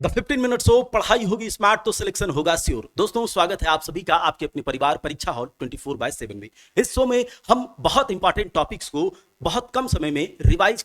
The 15 minutes हो पढ़ाई होगी स्मार्ट तो सिलेक्शन होगा श्योर। दोस्तों स्वागत है आप सभी का आपके अपने परिवार परीक्षा हॉल 24/7 में। इस शो में हम बहुत इंपॉर्टेंट टॉपिक्स को बहुत कम समय में रिवाइज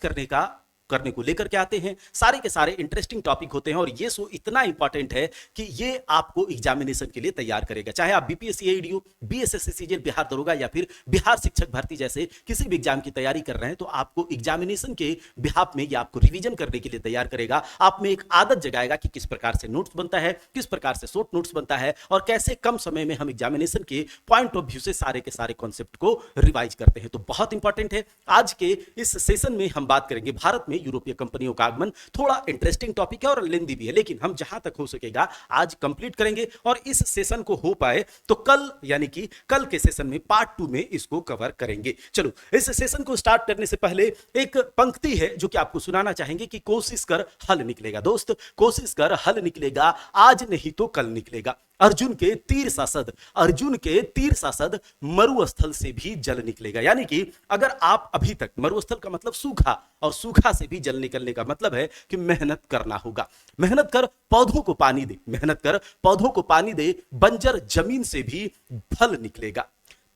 करने को लेकर के आते हैं। सारे के सारे इंटरेस्टिंग टॉपिक होते हैं और ये शो इतना इंपॉर्टेंट है कि ये आपको एग्जामिनेशन के लिए तैयार करेगा। चाहे आप BPSC ADO, BSSC CGL, Bihar दरोगा या फिर बिहार शिक्षक भर्ती जैसे किसी भी एग्जाम की तैयारी कर रहे हैं तो आपको एग्जामिनेशन के बिहाफ में ये आपको रिवीजन करने के लिए तैयार करेगा। आप में एक आदत जगाएगा कि किस प्रकार से नोट्स बनता है, किस प्रकार से शॉर्ट नोट्स बनता है और कैसे कम समय में हम एग्जामिनेशन के पॉइंट ऑफ व्यू से सारे के सारे कॉन्सेप्ट को रिवाइज करते हैं। तो बहुत इंपॉर्टेंट है। आज के इस सेशन में हम बात करेंगे भारत में यूरोपीय कंपनियों का आगमन। थोड़ा इंटरेस्टिंग टॉपिक है और लेंदी भी है, लेकिन हम जहां तक हो सकेगा आज कंप्लीट करेंगे और इस सेशन को हो पाए तो कल यानी कि कल के सेशन में पार्ट 2 में इसको कवर करेंगे। चलो इस सेशन को स्टार्ट करने से पहले एक पंक्ति है जो कि आपको सुनाना चाहेंगे कि कोशिश कर हल निकलेगा। दोस्त कोशिश कर हल निकलेगा, आज नहीं तो कल निकलेगा। अर्जुन के तीर सांसद मरुस्थल से भी जल निकलेगा। यानी कि अगर आप अभी तक, मरुस्थल का मतलब सूखा और सूखा से भी जल निकलने का मतलब है कि मेहनत करना होगा। मेहनत कर पौधों को पानी दे, मेहनत कर पौधों को पानी दे, बंजर जमीन से भी फल निकलेगा।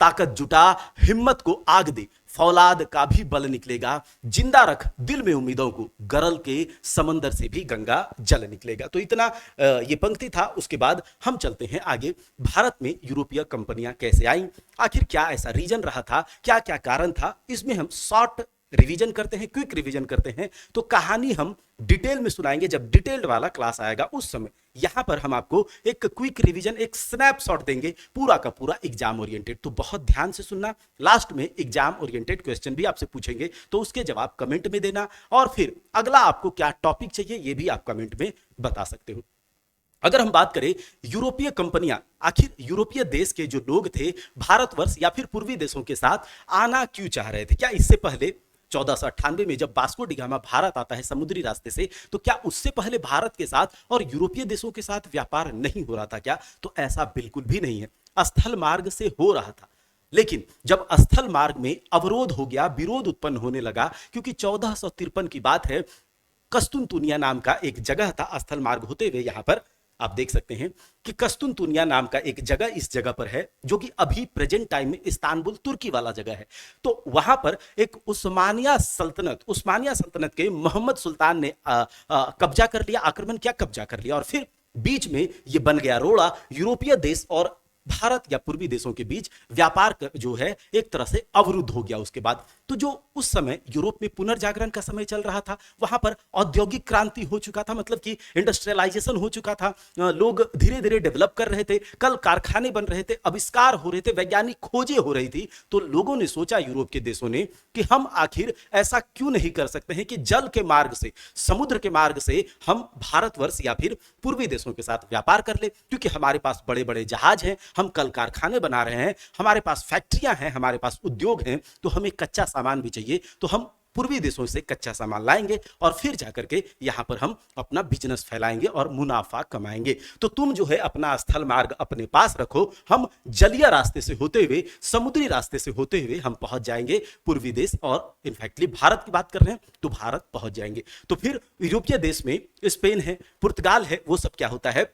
ताकत जुटा हिम्मत को आग दे, फौलाद का भी बल निकलेगा। जिंदा रख दिल में उम्मीदों को, गरल के समंदर से भी गंगा जल निकलेगा। तो इतना ये पंक्ति था। उसके बाद हम चलते हैं आगे। भारत में यूरोपीय कंपनियां कैसे आई, आखिर क्या ऐसा रीजन रहा था, क्या क्या कारण था, इसमें हम शॉर्ट रिवीजन करते हैं, क्विक रिवीजन करते हैं। तो कहानी हम डिटेल में सुनाएंगे जब डिटेल्ड वाला क्लास आएगा उस समय। यहां पर हम आपको एक क्विक रिवीजन, एक स्नैपशॉट देंगे पूरा का पूरा एग्जाम ओरिएंटेड। तो बहुत ध्यान से सुनना। लास्ट में एग्जाम ओरिएंटेड क्वेश्चन भी आपसे पूछेंगे तो उसके जवाब कमेंट में देना और फिर अगला आपको क्या टॉपिक चाहिए ये भी आप कमेंट में बता सकते हो। अगर हम बात करें यूरोपीय कंपनियां, आखिर यूरोपीय देश के जो लोग थे भारतवर्ष या फिर पूर्वी देशों के साथ आना क्यों चाह रहे थे? क्या इससे पहले 1498 में जब वास्को डी गामा भारत आता है समुद्री रास्ते से, तो क्या उससे पहले भारत के साथ और यूरोपीय देशों के साथ व्यापार नहीं हो रहा था क्या? तो ऐसा बिल्कुल भी नहीं है। स्थल मार्ग से हो रहा था, लेकिन जब स्थल मार्ग में अवरोध हो गया, विरोध उत्पन्न होने लगा, क्योंकि 1453 की बात है, कस्तुनतुनिया नाम का एक जगह था स्थल मार्ग होते हुए। यहां पर आप देख सकते हैं कि कस्तुनतुनिया नाम का एक जगह इस जगह पर है जो कि अभी प्रेजेंट टाइम में इस्तांबुल तुर्की वाला जगह है। तो वहां पर एक उस्मानिया सल्तनत के मोहम्मद सुल्तान ने कब्जा कर लिया, आक्रमण किया, कब्जा कर लिया और फिर बीच में ये बन गया रोड़ा। यूरोपीय देश और भारत या पूर्वी देशों के बीच व्यापार जो है एक तरह से अवरुद्ध हो गया। उसके बाद तो जो उस समय यूरोप में पुनर्जागरण का समय चल रहा था, वहां पर औद्योगिक क्रांति हो चुका था, मतलब कि इंडस्ट्रियलाइजेशन हो चुका था। लोग धीरे धीरे डेवलप कर रहे थे, कल कारखाने बन रहे थे, आविष्कार हो रहे थे, वैज्ञानिक खोजें हो रही थी। तो लोगों ने सोचा, यूरोप के देशों ने, कि हम आखिर ऐसा क्यों नहीं कर सकते हैं कि जल के मार्ग से, समुद्र के मार्ग से हम भारतवर्ष या फिर पूर्वी देशों के साथ व्यापार कर ले। क्योंकि हमारे पास बड़े बड़े जहाज हैं, हम कल कारखाने बना रहे हैं, हमारे पास फैक्ट्रियां हैं, हमारे पास उद्योग हैं, तो हमें कच्चा सामान भी चाहिए। तो हम पूर्वी देशों से कच्चा सामान लाएंगे और फिर जाकर के यहां पर हम अपना बिजनेस फैलाएंगे और मुनाफा कमाएंगे। तो तुम जो है अपना स्थल मार्ग अपने पास रखो, हम जलीय रास्ते से होते हुए, समुद्री रास्ते से होते हुए हम पहुंच जाएंगे पूर्वी देश। और इनफैक्टली भारत की बात कर रहे हैं तो भारत पहुंच जाएंगे। तो फिर यूरोपीय देश में स्पेन है, पुर्तगाल है, वो सब क्या होता है,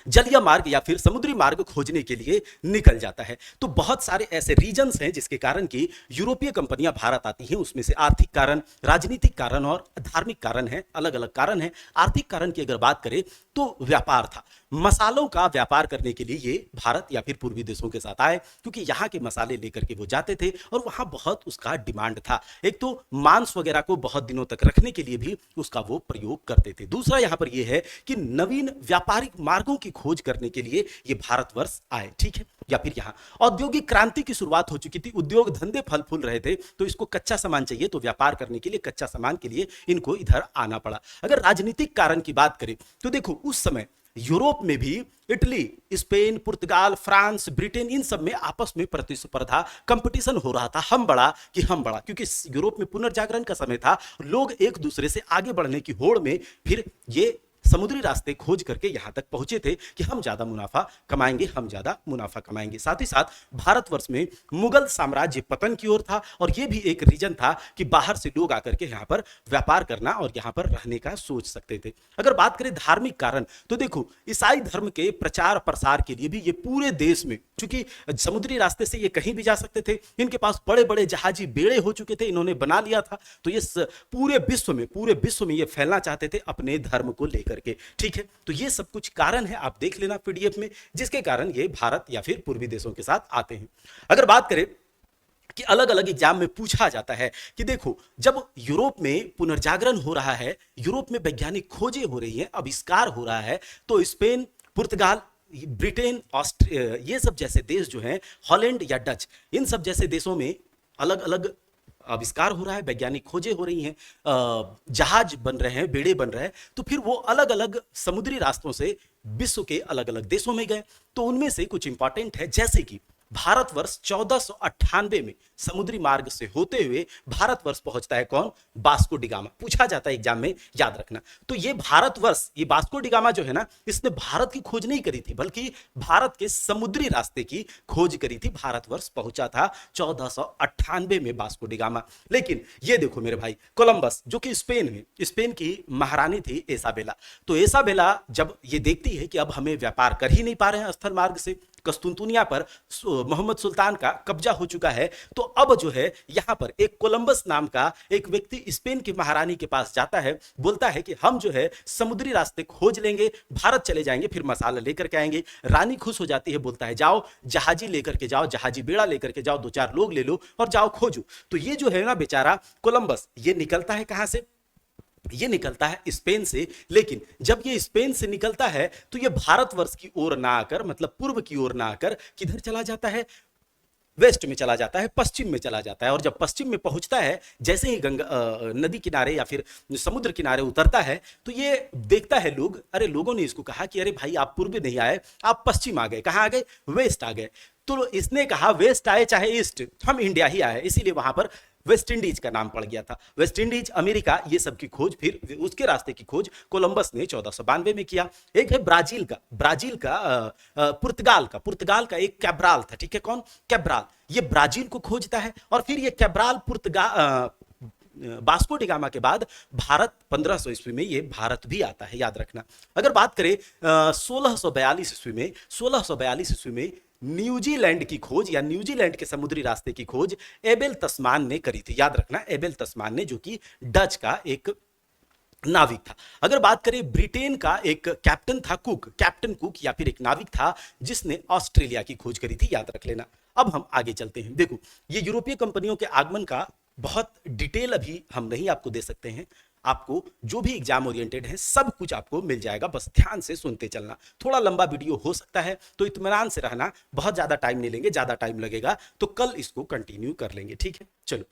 जलीय मार्ग या फिर समुद्री मार्ग खोजने के लिए निकल जाता है। तो बहुत सारे ऐसे रीजन्स हैं जिसके कारण कि यूरोपीय कंपनियां भारत आती हैं। उसमें से आर्थिक कारण, राजनीतिक कारण और धार्मिक कारण हैं, अलग अलग कारण हैं। आर्थिक कारण की अगर बात करें तो व्यापार था, मसालों का व्यापार करने के लिए ये भारत या फिर पूर्वी देशों के साथ आए, क्योंकि यहाँ के मसाले लेकर के वो जाते थे और वहाँ बहुत उसका डिमांड था। एक तो मांस वगैरह को बहुत दिनों तक रखने के लिए भी उसका वो प्रयोग करते थे। दूसरा यहाँ पर यह है कि नवीन व्यापारिक मार्गों की खोज करने के लिए ये भारतवर्ष आए, ठीक है। या फिर यहाँ औद्योगिक क्रांति की शुरुआत हो चुकी थी, उद्योग धंधे फल फूल रहे थे, तो इसको कच्चा सामान चाहिए, तो व्यापार करने के लिए, कच्चा सामान के लिए इनको इधर आना पड़ा। अगर राजनीतिक कारण की बात करें तो देखो उस समय यूरोप में भी इटली, स्पेन, पुर्तगाल, फ्रांस, ब्रिटेन, इन सब में आपस में प्रतिस्पर्धा, कंपटीशन हो रहा था, हम बड़ा कि हम बड़ा। क्योंकि यूरोप में पुनर्जागरण का समय था, लोग एक दूसरे से आगे बढ़ने की होड़ में फिर ये समुद्री रास्ते खोज करके यहां तक पहुंचे थे कि हम ज्यादा मुनाफा कमाएंगे, हम ज्यादा मुनाफा कमाएंगे। साथ ही साथ भारतवर्ष में मुगल साम्राज्य पतन की ओर था और यह भी एक रीजन था कि बाहर से लोग आकर के यहां पर व्यापार करना और यहां पर रहने का सोच सकते थे। अगर बात करें धार्मिक कारण, तो देखो ईसाई धर्म के प्रचार प्रसार के लिए भी ये पूरे देश में, चूंकि समुद्री रास्ते से ये कहीं भी जा सकते थे, इनके पास बड़े बड़े जहाजी बेड़े हो चुके थे, इन्होंने बना लिया था, तो ये पूरे विश्व में ये फैलना चाहते थे अपने धर्म को लेकर के। ठीक है, तो ये सब कुछ कारण है, आप देख लेना पीडीएफ में, जिसके कारण ये भारत या फिर पूर्वी देशों के साथ आते हैं। अगर बात करें कि अलग अलग एग्जाम में पूछा जाता है कि देखो जब यूरोप में पुनर्जागरण हो रहा है, यूरोप में वैज्ञानिक खोजें हो रही हैं, आविष्कार हो रहा है, तो स्पेन, पुर्तगाल, ब्रिटेन, ऑस्ट्रिया, ये सब जैसे देश जो हैं, हॉलैंड या डच, इन सब जैसे देशों में अलग अलग आविष्कार हो रहा है, वैज्ञानिक खोजें हो रही हैं, जहाज बन रहे हैं, बेड़े बन रहे हैं, तो फिर वो अलग अलग समुद्री रास्तों से विश्व के अलग अलग देशों में गए। तो उनमें से कुछ इंपॉर्टेंट है, जैसे कि भारतवर्ष 1498 में समुद्री मार्ग से होते हुए भारतवर्ष पहुंचता है कौन? Vasco D gamma. पूछा जाता है एग्जाम में, याद रखना। तो ये भारतवर्ष, ये वास्को डी गामा जो है ना, इसने भारत की खोज नहीं करी थी, बल्कि भारत के समुद्री रास्ते की खोज करी थी। भारतवर्ष पहुंचा था 1498 में वास्को डी गामा। लेकिन ये देखो मेरे भाई, कोलंबस जो कि स्पेन में, स्पेन की महारानी थी इसाबेला, तो इसाबेला जब ये देखती है कि अब हमें व्यापार कर ही नहीं पा रहे हैं स्थल मार्ग से, कस्तुनतुनिया पर मोहम्मद सुल्तान का कब्जा हो चुका है, तो अब जो है यहां पर एक कोलंबस नाम का एक व्यक्ति स्पेन की महारानी के पास जाता है, बोलता है कि हम जो है समुद्री रास्ते खोज लेंगे, भारत चले जाएंगे, फिर मसाला लेकर के आएंगे। रानी खुश हो जाती है, बोलता है जाओ जहाजी लेकर के जाओ, जहाजी बेड़ा लेकर के जाओ, 2-4 लोग ले लो और जाओ खोजो। तो ये जो है ना बेचारा कोलंबस, ये निकलता है कहां से? ये निकलता है स्पेन से। लेकिन जब ये स्पेन से निकलता है तो ये भारतवर्ष की ओर ना आकर, मतलब पूर्व की ओर ना आकर, किधर चला जाता है? वेस्ट में चला जाता है, पश्चिम में चला जाता है। और जब पश्चिम में पहुंचता है, जैसे ही गंगा नदी किनारे या फिर समुद्र किनारे उतरता है, तो ये देखता है लोग, अरे लोगों ने इसको कहा कि अरे भाई आप पूर्व नहीं आए, आप पश्चिम आ गए। कहां आ गए? वेस्ट आ गए। तो इसने कहा वेस्ट आए चाहे ईस्ट, हम इंडिया ही आए, इसीलिए वहां पर वेस्ट इंडीज का नाम पड़ गया था। वेस्ट इंडीज, अमेरिका, ये सब की खोज, फिर उसके रास्ते की खोज कोलंबस ने 1492 में किया। एक है ब्राजील का पुर्तगाल का एक कैब्राल था। ठीक है, कौन? कैब्राल। ये ब्राजील को खोजता है और फिर ये कैब्राल वास्को डी गामा के बाद भारत 1500 ईस्वी में ये भारत भी आता है, याद रखना। अगर बात करें 1642 ईस्वी में न्यूजीलैंड की खोज या न्यूजीलैंड के समुद्री रास्ते की खोज एबेल तस्मान ने करी थी, याद रखना, एबेल तस्मान ने, जो कि डच का एक नाविक था। अगर बात करें ब्रिटेन का एक कैप्टन था कैप्टन कुक, या फिर एक नाविक था जिसने ऑस्ट्रेलिया की खोज करी थी, याद रख लेना। अब हम आगे चलते हैं। देखो ये यूरोपीय कंपनियों के आगमन का बहुत डिटेल अभी हम नहीं आपको दे सकते हैं, आपको जो भी एग्जाम ओरिएंटेड है सब कुछ आपको मिल जाएगा, बस ध्यान से सुनते चलना। थोड़ा लंबा वीडियो हो सकता है, तो इत्मीनान से रहना, बहुत ज्यादा टाइम नहीं लेंगे, ज्यादा टाइम लगेगा तो कल इसको कंटिन्यू कर लेंगे। ठीक है, चलो।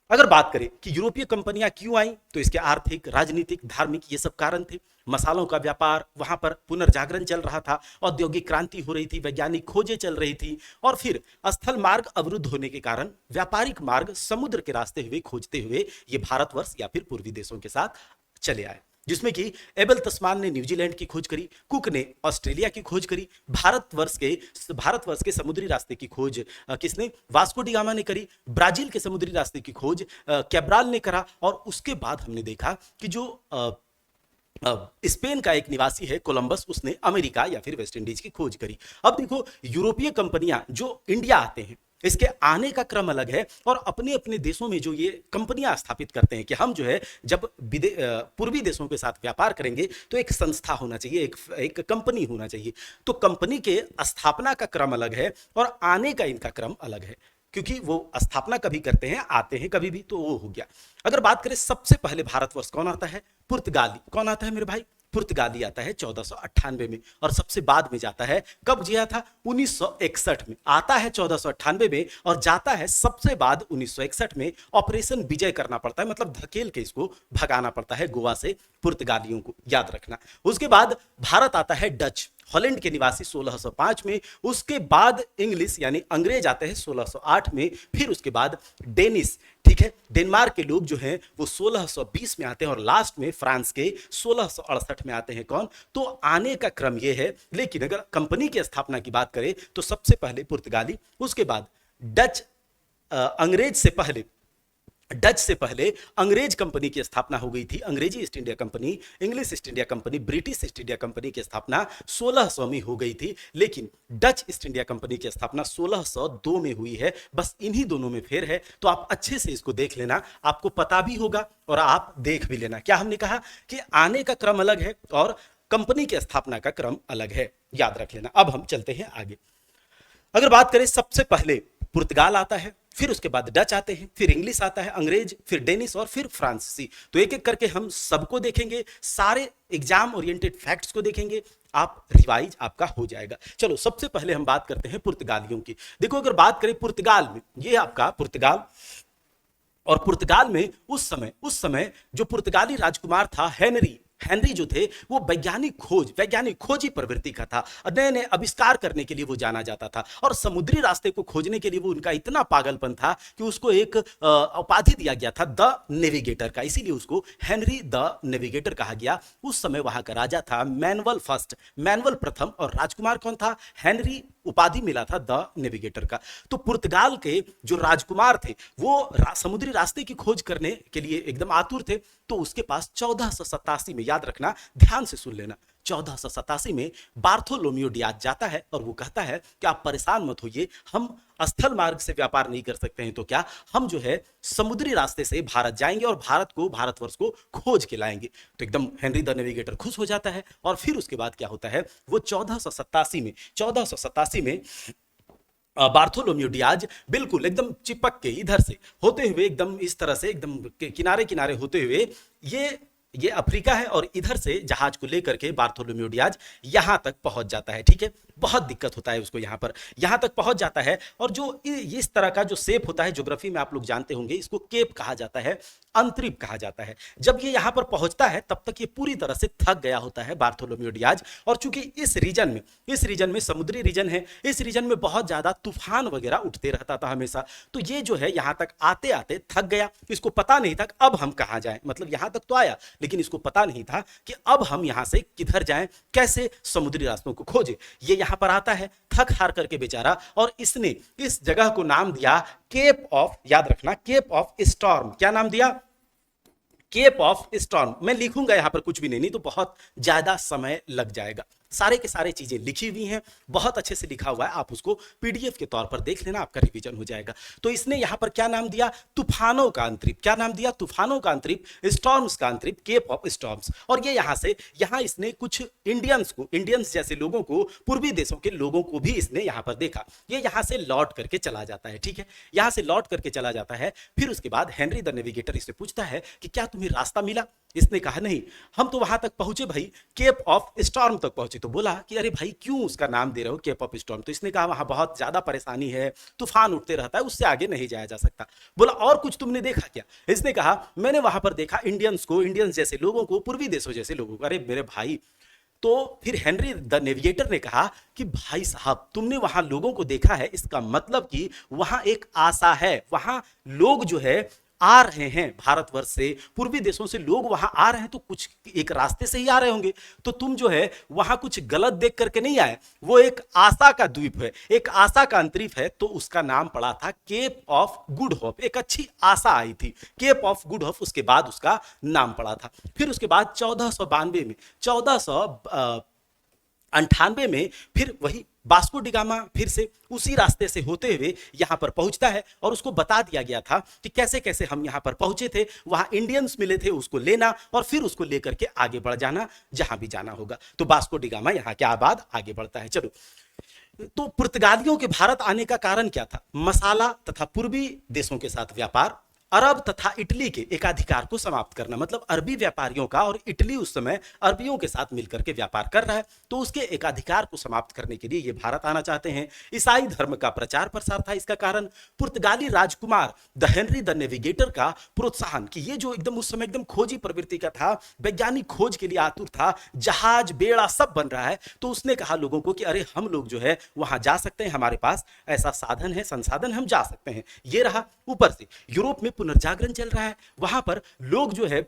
अगर बात करें कि यूरोपीय कंपनियां क्यों आई, तो इसके आर्थिक, राजनीतिक, धार्मिक ये सब कारण थे। मसालों का व्यापार, वहां पर पुनर्जागरण चल रहा था, औद्योगिक क्रांति हो रही थी, वैज्ञानिक खोजें चल रही थी, और फिर स्थल मार्ग अवरुद्ध होने के कारण व्यापारिक मार्ग समुद्र के रास्ते हुए खोजते हुए ये भारतवर्ष या फिर पूर्वी देशों के साथ चले आए, जिसमें कि एबेल तस्मान ने न्यूजीलैंड की खोज करी, कुक ने ऑस्ट्रेलिया की खोज करी, भारतवर्ष के समुद्री रास्ते की खोज किसने? वास्को डी गामा ने करी, ब्राजील के समुद्री रास्ते की खोज कैब्राल ने करा, और उसके बाद हमने देखा कि जो स्पेन का एक निवासी है कोलंबस, उसने अमेरिका या फिर वेस्ट इंडीज की खोज करी। अब देखो यूरोपीय कंपनियां जो इंडिया आते हैं, इसके आने का क्रम अलग है, और अपने अपने देशों में जो ये कंपनियां स्थापित करते हैं कि हम जो है जब पूर्वी देशों के साथ व्यापार करेंगे तो एक संस्था होना चाहिए, एक कंपनी होना चाहिए। तो कंपनी के स्थापना का क्रम अलग है और आने का इनका क्रम अलग है, क्योंकि वो स्थापना कभी करते हैं, आते हैं कभी भी, तो वो हो गया। अगर बात करें सबसे पहले भारतवर्ष कौन आता है? पुर्तगाली। कौन आता है मेरे भाई? पुर्तगाली आता है 1498 में, और सबसे बाद में जाता है, कब जिया था? 1961 में। आता है 1498 में और जाता है सबसे बाद 1961 में। ऑपरेशन विजय करना पड़ता है, मतलब धकेल के इसको भगाना पड़ता है गोवा से पुर्तगालियों को, याद रखना। उसके बाद भारत आता है डच, हॉलैंड के निवासी 1605 में, उसके बाद इंग्लिश यानी अंग्रेज आते हैं 1608 में, फिर उसके बाद डेनिश, ठीक है, डेनमार्क के लोग जो हैं वो 1620 में आते हैं, और लास्ट में फ्रांस के 1668 में आते हैं। कौन? तो आने का क्रम ये है। लेकिन अगर कंपनी की स्थापना की बात करें तो सबसे पहले पुर्तगाली, उसके बाद डच, डच से पहले अंग्रेज कंपनी की स्थापना हो गई थी, अंग्रेजी east India company, English east India company, British east India company की स्थापना 1600 में हो गई थी, लेकिन डच ईस्ट इंडिया कंपनी की स्थापना 1602 में हुई है। बस इन्हीं दोनों में फेर है, तो आप अच्छे से इसको देख लेना, आपको पता भी होगा और आप देख भी लेना। क्या हमने कहा कि आने का क्रम अलग है और कंपनी की स्थापना का क्रम अलग है, याद रख लेना। अब हम चलते हैं आगे। अगर बात करें, सबसे पहले पुर्तगाल आता है, फिर उसके बाद डच आते हैं, फिर इंग्लिश आता है, अंग्रेज, फिर डेनिश और फिर फ्रांसीसी। तो एक एक करके हम सबको देखेंगे, सारे एग्जाम ओरिएंटेड फैक्ट्स को देखेंगे, आप रिवाइज आपका हो जाएगा। चलो सबसे पहले हम बात करते हैं पुर्तगालियों की। देखो, अगर बात करें पुर्तगाल में, ये आपका पुर्तगाल, और पुर्तगाल में उस समय जो पुर्तगाली राजकुमार था हेनरी जो थे, वो वैज्ञानिक खोजी प्रवृत्ति का था। नए नए आविष्कार करने के लिए वो जाना जाता था, और समुद्री रास्ते को खोजने के लिए वो उनका इतना पागलपन था कि उसको एक उपाधि दिया गया था द नेविगेटर का, इसीलिए उसको हेनरी द नेविगेटर कहा गया। उस समय वहां का राजा था मैनुअल प्रथम, और राजकुमार कौन था? हेनरी। उपाधि मिला था द नेविगेटर का। तो पुर्तगाल के जो राजकुमार थे वो समुद्री रास्ते की खोज करने के लिए एकदम आतुर थे। तो उसके पास 1487 में, याद रखना, ध्यान से सुन लेना, 1487 में बार्थोलोमियो डियाज जाता है और वो कहता है कि आप परेशान मत होइए, हम स्थल मार्ग से व्यापार नहीं कर सकते हैं, तो क्या हम जो है समुद्री रास्ते से भारत जाएंगे और भारतवर्ष को खोज के लाएंगे। तो एकदम हेनरी द नेविगेटर खुश हो जाता है, और फिर उसके बाद क्या होता है, वो 1487 में बार्थोलोमियो डियाज बिल्कुल एकदम चिपक के इधर से होते हुए, एकदम इस तरह से, एकदम किनारे किनारे होते हुए, ये अफ्रीका है, और इधर से जहाज को लेकर के बार्थोलोमियो डियाज यहां तक पहुंच जाता है। ठीक है, बहुत दिक्कत होता है उसको, यहां तक पहुंच जाता है, और जो इस तरह का जो शेप होता है, ज्योग्राफी में आप लोग जानते होंगे, इसको केप कहा जाता है, अंतरिप कहा जाता है। जब ये यहां पर पहुंचता है तब तक ये पूरी तरह से थक गया होता है बार्थोलोमियो डियाज, और चूंकि इस रीजन में समुद्री रीजन है, इस रीजन में बहुत ज्यादा तूफान वगैरह उठते रहता था हमेशा, तो ये जो है यहां तक आते आते थक गया। इसको पता नहीं था अब हम कहां जाएं, मतलब यहां तक तो आया, लेकिन इसको पता नहीं था कि अब हम यहां से किधर जाएं, कैसे समुद्री रास्तों को खोजें। ये यहां पर आता है थक हार करके बेचारा, और इसने इस जगह को नाम दिया केप ऑफ, याद रखना, केप ऑफ स्टॉर्म। क्या नाम दिया? Cape of Storm. मैं लिखूंगा यहां पर कुछ भी नहीं तो बहुत ज्यादा समय लग जाएगा। सारे के सारे चीजें लिखी हुई हैं, बहुत अच्छे से लिखा हुआ है, आप उसको पीडीएफ के तौर पर देख लेना, आपका रिवीजन हो जाएगा। तो इसने यहां पर क्या नाम दिया? तूफानों का अंतरिप। क्या नाम दिया? तूफानों का अंतरिप, स्टॉर्म्स का अंतरिप, केप ऑफ स्टॉर्म्स। और ये यहां इसने कुछ इंडियंस जैसे लोगों को, पूर्वी देशों के लोगों को भी इसने यहां पर देखा। ये यहां से लौट करके चला जाता है, ठीक है, यहां से लौट करके चला जाता है। फिर उसके बाद हेनरी द नेविगेटर इससे पूछता है कि क्या तुम्हें रास्ता मिला? इसने कहा नहीं, हम तो वहां तक पहुंचे भाई, केप ऑफ स्टॉर्म तक पहुंचे। तो बोला कि अरे भाई क्यों उसका नाम दे रहे हो केप ऑफ स्टॉर्म? तो इसने कहा वहां बहुत ज्यादा परेशानी है, तूफान उठते रहता है, उससे आगे नहीं जाया जा सकता। बोला और कुछ तुमने देखा क्या? इसने कहा मैंने वहां पर देखा इंडियंस जैसे लोगों को, पूर्वी देशों जैसे लोगों को। अरे मेरे भाई, तो फिर हेनरी द नेविगेटर ने कहा कि भाई साहब तुमने वहां लोगों को देखा है, इसका मतलब कि वहां एक आशा है, वहां लोग जो है आ रहे हैं, भारतवर्ष से, पूर्वी देशों से लोग वहां आ रहे हैं, तो कुछ एक रास्ते से ही आ रहे होंगे। तो तुम जो है वहां कुछ गलत देख करके नहीं आए, वो एक आशा का द्वीप है, एक आशा का अंतरिप है, तो उसका नाम पड़ा था केप ऑफ गुड होप। एक अच्छी आशा आई थी, केप ऑफ गुड होप, उसके बाद उसका नाम पड़ा था। फिर उसके बाद 1498 में फिर वही वास्को डी गामा फिर से उसी रास्ते से होते हुए यहां पर पहुंचता है, और उसको बता दिया गया था कि कैसे कैसे हम यहां पर पहुंचे थे, वहां इंडियंस मिले थे, उसको लेना और फिर उसको लेकर के आगे बढ़ जाना जहां भी जाना होगा। तो वास्को डी गामा यहां के बाद आगे बढ़ता है। चलो, तो पुर्तगालियों के भारत आने का कारण क्या था? मसाला तथा पूर्वी देशों के साथ व्यापार, अरब तथा इटली के एकाधिकार को समाप्त करना, मतलब अरबी व्यापारियों का, और इटली उस समय अरबियों के साथ मिलकर के व्यापार कर रहा है, तो उसके एकाधिकार को समाप्त करने के लिए ये भारत आना चाहते हैं। ईसाई धर्म का प्रचार प्रसार था इसका कारण। पुर्तगाली राजकुमार द हेनरी द नेविगेटर का प्रोत्साहन, कि ये जो एकदम उस समय एकदम खोजी प्रवृत्ति का था, वैज्ञानिक खोज के लिए आतुर था, जहाज बेड़ा सब बन रहा है, तो उसने कहा लोगों को कि अरे हम लोग जो है वहां जा सकते हैं, हमारे पास ऐसा साधन है, संसाधन, हम जा सकते हैं। ये रहा। ऊपर से यूरोप में पुनर्जागरण चल रहा है, वहां पर लोग जो है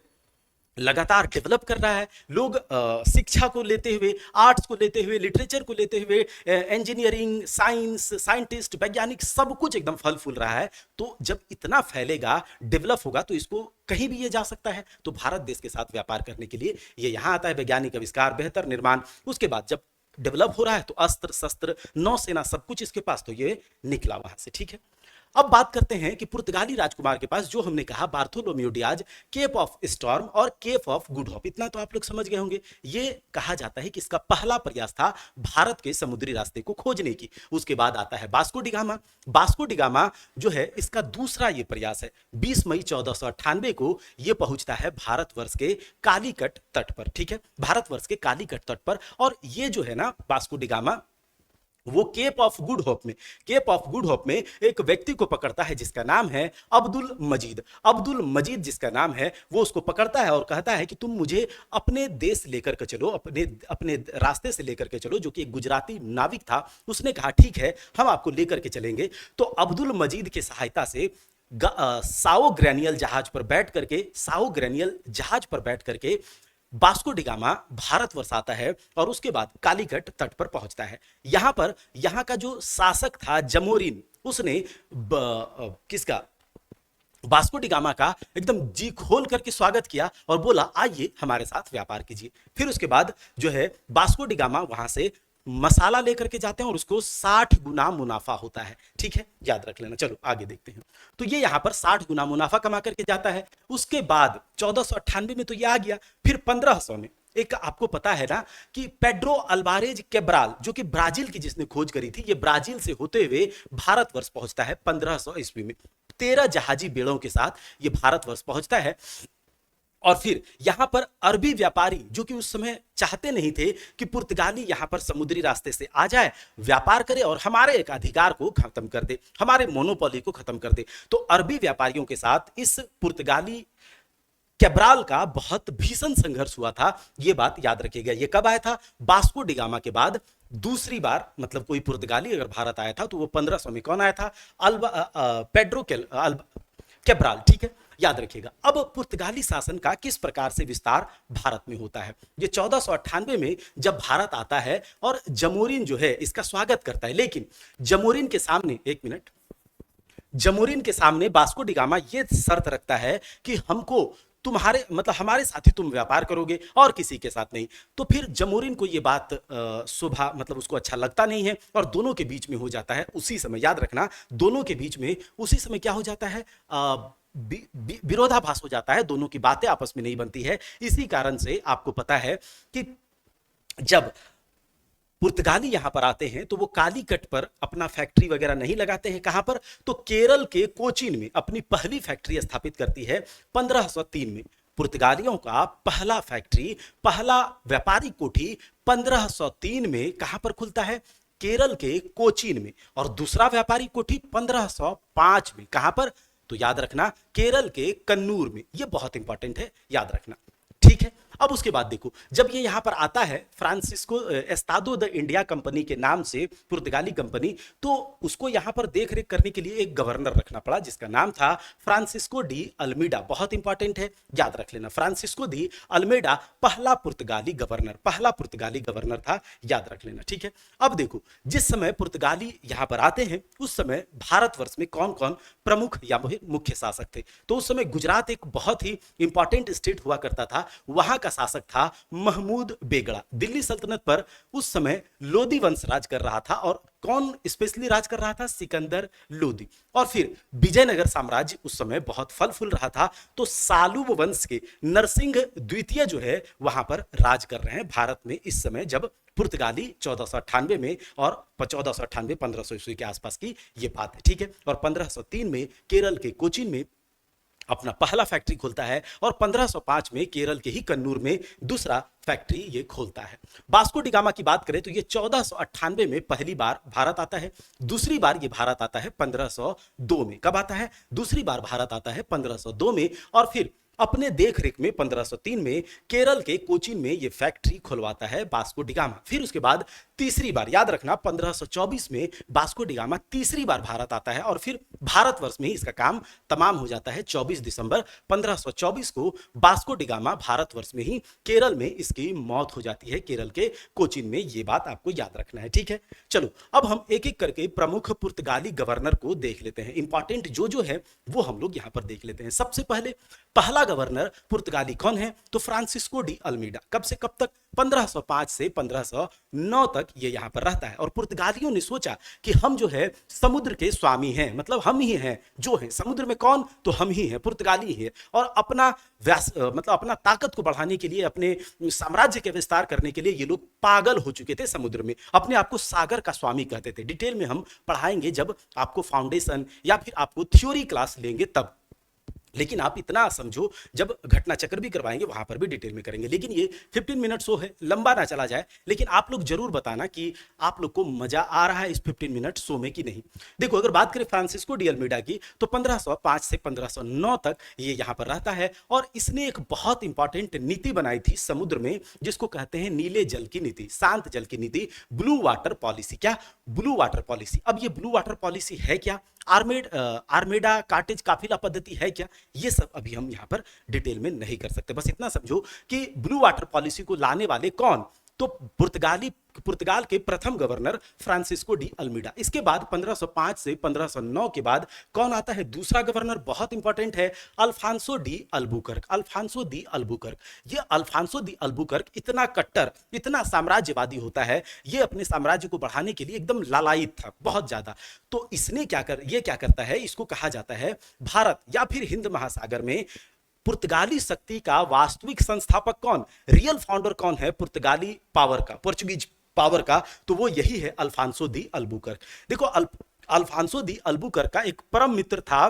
लगातार डेवलप कर रहा है। लोग शिक्षा को लेते हुए, आर्ट्स को लेते हुए, लिटरेचर को लेते हुए, इंजीनियरिंग, साइंस, साइंटिस्ट, वैज्ञानिक, सब कुछ एकदम फल फूल रहा है। तो जब इतना फैलेगा, डेवलप होगा, तो इसको कहीं भी ये जा सकता है। तो भारत देश के साथ व्यापार करने के लिए ये यहां आता है। वैज्ञानिक आविष्कार, बेहतर निर्माण, उसके बाद जब डेवलप हो रहा है तो अस्त्र शस्त्र, नौसेना, सब कुछ इसके पास, तो ये निकला वहां से। ठीक है, अब बात करते हैं कि पुर्तगाली राजकुमार के पास, जो हमने कहा Bartholomew Dias, Cape of Storm और केप ऑफ गुड होप, इतना तो आप लोग समझ गए होंगे। ये कहा जाता है कि इसका पहला प्रयास था भारत के समुद्री रास्ते को खोजने की। उसके बाद आता है बास्को डिगामा। बास्को डिगामा जो है इसका दूसरा ये प्रयास है। 20 मई 1498 को ये पहुंचता है भारतवर्ष के कालीकट तट पर। ठीक है, भारतवर्ष के कालीकट तट पर। और ये जो है ना बास्को डिगामा, वो केप ऑफ गुड होप में, केप ऑफ गुड होप में एक व्यक्ति को पकड़ता है जिसका नाम है अब्दुल मजीद। अब्दुल मजीद जिसका नाम है, वो उसको पकड़ता है और कहता है कि तुम मुझे अपने देश लेकर के चलो, अपने अपने रास्ते से लेकर के चलो, जो कि एक गुजराती नाविक था। उसने कहा ठीक है, हम आपको लेकर के चलेंगे। तो अब्दुल मजीद की सहायता से साओ ग्रैनियल जहाज पर बैठ करके, साओ ग्रैनियल जहाज पर बैठ करके बास्को डिगामा भारतवर्ष आता है और उसके बाद कालीकट तट पर पहुंचता है। यहां पर यहां का जो शासक था जमोरिन, उसने किसका, बास्को डिगामा का एकदम जी खोल करके स्वागत किया और बोला आइए हमारे साथ व्यापार कीजिए। फिर उसके बाद जो है बास्को डिगामा वहां से मसाला लेकर के जाते हैं और उसको 60 गुना मुनाफा होता है। ठीक है, याद रख लेना। चलो आगे देखते हैं। तो ये यहां पर 60 गुना मुनाफा कमा करके जाता है। उसके बाद 1498 में तो ये आ गया। फिर 1500 में एक आपको पता है ना कि पेड्रो अल्वारेज कैब्राल, जो कि ब्राजील की जिसने खोज करी थी, ये ब्राजील से होते हुए भारतवर्ष पहुंचता है 1500 ईस्वी में। 13 जहाजी बेड़ों के साथ ये भारतवर्ष पहुंचता है। और फिर यहां पर अरबी व्यापारी, जो कि उस समय चाहते नहीं थे कि पुर्तगाली यहां पर समुद्री रास्ते से आ जाए, व्यापार करे और हमारे एक अधिकार को खत्म कर दे, हमारे मोनोपोली को खत्म कर दे, तो अरबी व्यापारियों के साथ इस पुर्तगाली कैब्राल का बहुत भीषण संघर्ष हुआ था। यह बात याद रखिएगा। यह कब आया था? बास्को डिगामा के बाद दूसरी बार, मतलब कोई पुर्तगाली अगर भारत आया था तो वो 1500 में कौन आया था? Pedro Cabral. ठीक है, याद रखिएगा। अब पुर्तगाली शासन का किस प्रकार से विस्तार भारत में होता है? ये 1498 में जब भारत आता है और जमोरिन जो है इसका स्वागत करता है, लेकिन जमोरिन के सामने, एक मिनट, जमोरिन के सामने बास्को डिगामा ये शर्त रखता है कि हमको तुम्हारे, मतलब हमारे साथ ही तुम व्यापार करोगे और किसी के साथ नहीं। तो फिर जमोरिन को ये बात शोभा, मतलब उसको अच्छा लगता नहीं है और दोनों के बीच में हो जाता है उसी समय, याद रखना, दोनों के बीच में उसी समय क्या हो जाता है? विरोधाभास हो जाता है, दोनों की बातें आपस में नहीं बनती है। इसी कारण से आपको पता है कि जब पुर्तगाली यहां पर आते हैं तो वो कालीकट पर अपना फैक्ट्री वगैरह नहीं लगाते हैं। कहां पर? तो केरल के कोचीन में अपनी पहली फैक्ट्री स्थापित करती है 1503 में। पुर्तगालियों का पहला फैक्ट्री, पहला व्यापारिक कोठी 1503 में कहां पर खुलता है? केरल के कोचीन में। और दूसरा व्यापारिक कोठी 1505 में, कहां पर? तो याद रखना, केरल के कन्नूर में। यह बहुत इंपॉर्टेंट है, याद रखना। ठीक है, अब उसके बाद देखो, जब ये यहां पर आता है Francisco Estado the India company के नाम से, पुर्तगाली कंपनी, तो उसको यहां पर देख रेख करने के लिए एक गवर्नर रखना पड़ा जिसका नाम था फ्रांसिस्को डी अल्मीडा। बहुत इंपॉर्टेंट है, याद रख लेना। फ्रांसिस्को डी अल्मीडा पहला पुर्तगाली गवर्नर था, याद रख लेना। ठीक है, अब देखो, जिस समय पुर्तगाली यहां पर आते हैं उस समय भारतवर्ष में कौन कौन प्रमुख या मुख्य शासक थे? तो उस समय गुजरात एक बहुत ही इंपॉर्टेंट स्टेट हुआ करता था। वहां का शासक था महमूद बेगड़ा। दिल्ली सल्तनत पर उस समय लोदी वंश राज कर रहा था। और कौन स्पेशली राज कर रहा था? सिकंदर लोदी। और फिर विजयनगर साम्राज्य उस समय बहुत फल फूल रहा था। तो सालुब वंश के नरसिंह द्वितीय जो है वहां पर राज कर रहे हैं भारत में इस समय, जब पुर्तगाली 1498 में, और 1498 1500 ईस्वी के आसपास की ये बात है। ठीक है, और 1503 में केरल के कोचीन में अपना पहला फैक्ट्री खोलता है और 1505 में केरल के ही कन्नूर में दूसरा फैक्ट्री ये खोलता है। वास्को डी गामा की बात करें तो ये 1498 में पहली बार भारत आता है। दूसरी बार ये भारत आता है 1502 में। कब आता है? दूसरी बार भारत आता है 1502 में। और फिर अपने देख रेख में 1503 में केरल के कोचीन में ये फैक्ट्री खुलवाता है वास्को डी गामा। फिर उसके बाद तीसरी बार, याद रखना, 1524 में वास्को डी गामा तीसरी बार भारत आता है और फिर भारतवर्ष में ही इसका काम तमाम हो जाता है। 24 दिसंबर 1524 को वास्को डी गामा भारतवर्ष में ही केरल में इसकी मौत हो जाती है, केरल के कोचीन में। ये बात आपको याद रखना है, ठीक है। चलो अब हम एक एक करके प्रमुख पुर्तगाली गवर्नर को देख लेते हैं। इंपॉर्टेंट जो है वो हम लोग यहां पर देख लेते हैं। सबसे पहले पहला गवर्नर पुर्तगाली कौन है? तो फ्रांसिस्को डी अल्मीडा। कब से कब तक? 1505 से 1509 तक ये यहां पर रहता है। और पुर्तगालियों ने सोचा कि हम जो है समुद्र के स्वामी हैं, मतलब हम ही हैं जो हैं समुद्र में। कौन? तो हम ही हैं, पुर्तगाली ही है। और अपना मतलब अपना ताकत को बढ़ाने के लिए, अपने साम्राज्य के विस्तार करने के लिए ये लोग पागल हो चुके थे समुद्र में। अपने आप को सागर का स्वामी कहते थे। डिटेल में हम पढ़ाएंगे जब आपको फाउंडेशन या फिर आपको थ्योरी क्लास लेंगे तब। लेकिन आप इतना समझो, जब घटना चक्र भी करवाएंगे वहां पर भी डिटेल में करेंगे। लेकिन ये 15 मिनट शो है, लंबा ना चला जाए। लेकिन आप लोग जरूर बताना कि आप लोग को मजा आ रहा है इस 15 मिनट शो में कि नहीं। देखो, अगर बात करें फ्रांसिस्को डी अल्मीडा की तो 1505 से 1509 तक ये यहां पर रहता है। और इसने एक बहुत इंपॉर्टेंट नीति बनाई थी समुद्र में, जिसको कहते हैं नीले जल की नीति, शांत जल की नीति, ब्लू वाटर पॉलिसी। क्या? Blue water policy. अब ये ब्लू वाटर पॉलिसी है क्या? आर्मेडा कार्टेज काफिला पद्धति है क्या? ये सब अभी हम यहां पर डिटेल में नहीं कर सकते। बस इतना समझो कि ब्लू वाटर पॉलिसी को लाने वाले कौन? तो पुर्तगाल के प्रथम गवर्नर फ्रांसिस्को डी अल्मीडा। इसके बाद 1505 से 1509 के बाद कौन आता है? दूसरा गवर्नर, बहुत इंपॉर्टेंट है, Afonso de Albuquerque. Afonso de Albuquerque. ये अल्फांसो दी अल्बुकर्क इतना कट्टर, इतना साम्राज्यवादी होता है, ये अपने साम्राज्य को बढ़ाने के लिए एकदम लालायित था, बहुत ज्यादा। तो इसने क्या करता है, इसको कहा जाता है भारत या फिर हिंद महासागर में पुर्तगाली शक्ति का वास्तविक संस्थापक कौन, रियल फाउंडर कौन है पुर्तगाली पावर का, पोर्चुगीज पावर का? तो वो यही है अल्फांसो दी अल्बुकर्क। देखो, अल्फांसो दी अल्बुकर्क का एक परम मित्र था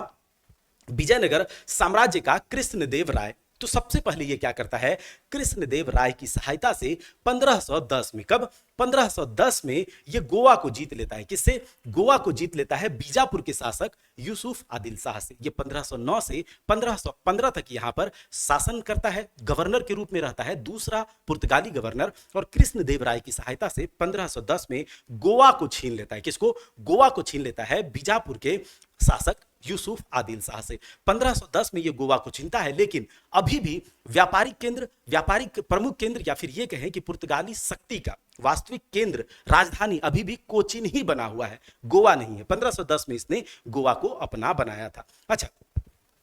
विजयनगर साम्राज्य का कृष्णदेव राय। तो सबसे पहले ये क्या करता है, कृष्णदेव राय की सहायता से 1510 में, कब? 1510 में ये गोवा को जीत लेता है। किससे? गोवा को जीत लेता है बीजापुर के शासक यूसुफ आदिल शाह से। ये 1509 से 1515 तक यहां पर शासन करता है, गवर्नर के रूप में रहता है, दूसरा पुर्तगाली गवर्नर। और कृष्णदेव राय की सहायता से 1510 में गोवा को छीन लेता है। किसको? गोवा को छीन लेता है बीजापुर के शासक यूसुफ आदिल शाह से। 1510 में ये गोवा को छीनता है। लेकिन अभी भी व्यापारिक प्रमुख केंद्र, या फिर ये कहें कि पुर्तगाली शक्ति का वास्तविक केंद्र, राजधानी अभी भी कोचीन ही बना हुआ है, गोवा नहीं है। 1510 में इसने गोवा को अपना बनाया था। अच्छा,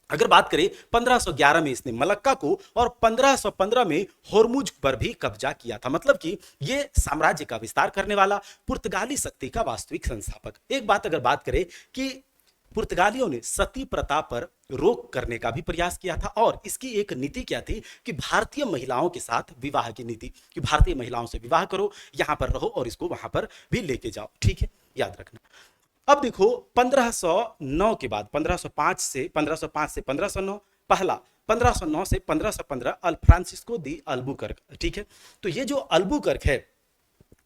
अगर बात करें 1511 में इसने मलक्का को और 1515 में होर्मुज पर भी कब्जा किया था। मतलब कि ये साम्राज्य का विस्तार करने वाला, पुर्तगाली शक्ति का वास्तविक संस्थापक। एक बात अगर बात करें कि पुर्तगालियों ने सती प्रथा पर रोक करने का भी प्रयास किया था। और इसकी एक नीति क्या थी कि भारतीय महिलाओं के साथ विवाह की नीति, कि भारतीय महिलाओं से विवाह करो, यहां पर रहो और इसको वहां पर भी लेके जाओ, ठीक है, याद रखना। अब देखो 1509 के बाद 1505 से 1509 पहला, 1509 से 1515 फ्रांसिस्को दी अल्बुकर्क, ठीक है। तो ये जो अल्बुकर्क है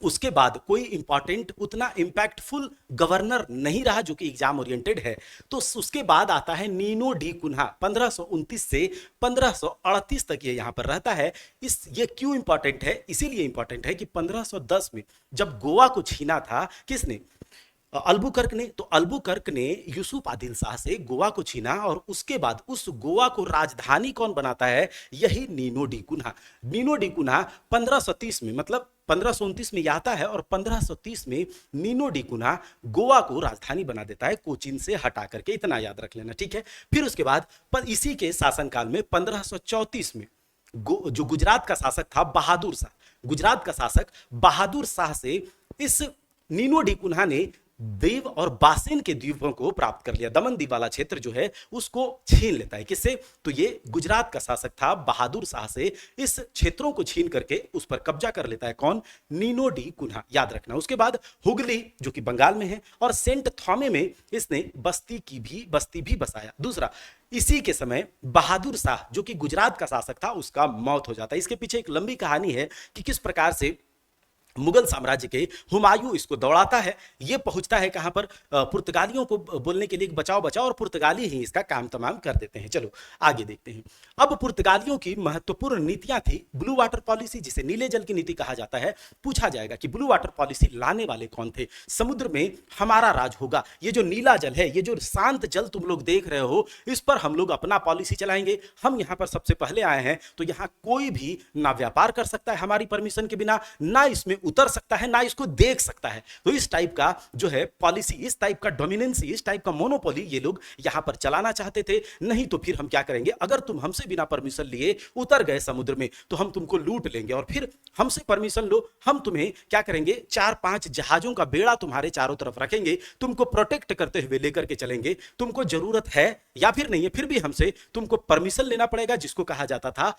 उसके बाद कोई इंपॉर्टेंट, उतना इंपैक्टफुल गवर्नर नहीं रहा जो कि एग्जाम ओरिएंटेड है। तो उसके बाद आता है नीनो डी कुन्हा। 1529 से 1538 तक ये यहां पर रहता है। ये क्यों इंपॉर्टेंट है? इसीलिए इंपॉर्टेंट है कि 1510 में जब गोवा को छीना था, किसने? अल्बुकर्क ने। तो अल्बुकर्क ने यूसुफ आदिल शाह से गोवा को छीना और उसके बाद उस गोवा को राजधानी कौन बनाता है? यही Nuno da Cunha. Nuno da Cunha 1530 में, मतलब 1529 में यह आता है और 1530 में नीनो डी कुन्हा गोवा को राजधानी बना देता है, कोचीन से हटा करके। इतना याद रख लेना, ठीक है। फिर उसके बाद इसी के शासनकाल में 1534 में जो गुजरात का शासक था बहादुर शाह, गुजरात का शासक बहादुर शाह से इस नीनो डी कुन्हा ने देव और बासेन के द्वीपों को प्राप्त कर लिया। दमन दीव वाला क्षेत्र जो है उसको छीन लेता है। किससे? तो ये गुजरात का शासक था बहादुर शाह से इस क्षेत्रों को छीन करके उस पर कब्जा कर लेता है। कौन? नीनो डी कुन्हा, याद रखना। उसके बाद हुगली जो कि बंगाल में है और सेंट थॉमे में इसने बस्ती भी बसाया। दूसरा, इसी के समय बहादुर शाह जो कि गुजरात का शासक था उसका मौत हो जाता है। इसके पीछे एक लंबी कहानी है कि किस प्रकार से मुगल साम्राज्य के हुमायूं इसको दौड़ाता है। ये पहुंचता है कहां पर? पुर्तगालियों को बोलने के लिए बचाओ बचाओ, और पुर्तगाली ही इसका काम तमाम कर देते हैं। चलो आगे देखते हैं। अब पुर्तगालियों की महत्वपूर्ण नीतियां थी ब्लू वाटर पॉलिसी, जिसे नीले जल की नीति कहा जाता है। पूछा जाएगा कि ब्लू वाटर पॉलिसी लाने वाले कौन थे? समुद्र में हमारा राज होगा, ये जो नीला जल है, ये जो शांत जल तुम लोग देख रहे हो, इस पर हम लोग अपना पॉलिसी चलाएंगे। हम यहां पर सबसे पहले आए हैं, तो यहां कोई भी ना व्यापार कर सकता है हमारी परमिशन के बिना, ना इसमें उतर सकता है, ना इसको देख सकता है। तो इस टाइप का जो है पॉलिसी, इस टाइप का डोमिनेंसी, इस टाइप का मोनोपोली ये लोग यहां पर चलाना चाहते थे। नहीं तो फिर हम क्या करेंगे? अगर तुम हमसे बिना परमिशन लिए उतर गए समुद्र में तो हम तुमको लूट लेंगे, और फिर हमसे परमिशन लो, हम तुम्हें क्या करेंगे? 4-5 जहाजों का बेड़ा तुम्हारे चारों तरफ रखेंगे, तुमको प्रोटेक्ट करते हुए लेकर के चलेंगे। तुमको जरूरत है या फिर नहीं है, फिर भी हमसे तुमको परमिशन लेना पड़ेगा, जिसको कहा जाता था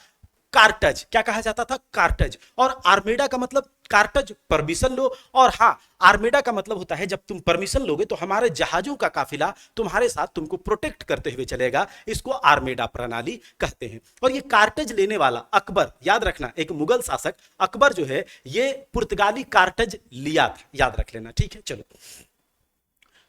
कार्टज। क्या कहा जाता था? कार्टज। और आर्मेडा का मतलब कार्टज, परमिशन लो, और हां, आर्मेडा का मतलब होता है जब तुम परमिशन लोगे तो हमारे जहाजों का काफिला तुम्हारे साथ तुमको प्रोटेक्ट करते हुए चलेगा। इसको आर्मेडा प्रणाली कहते हैं। और ये कार्टज लेने वाला अकबर, याद रखना, एक मुगल शासक अकबर जो है ये पुर्तगाली कार्टज लिया था, याद रख लेना। ठीक है, चलो।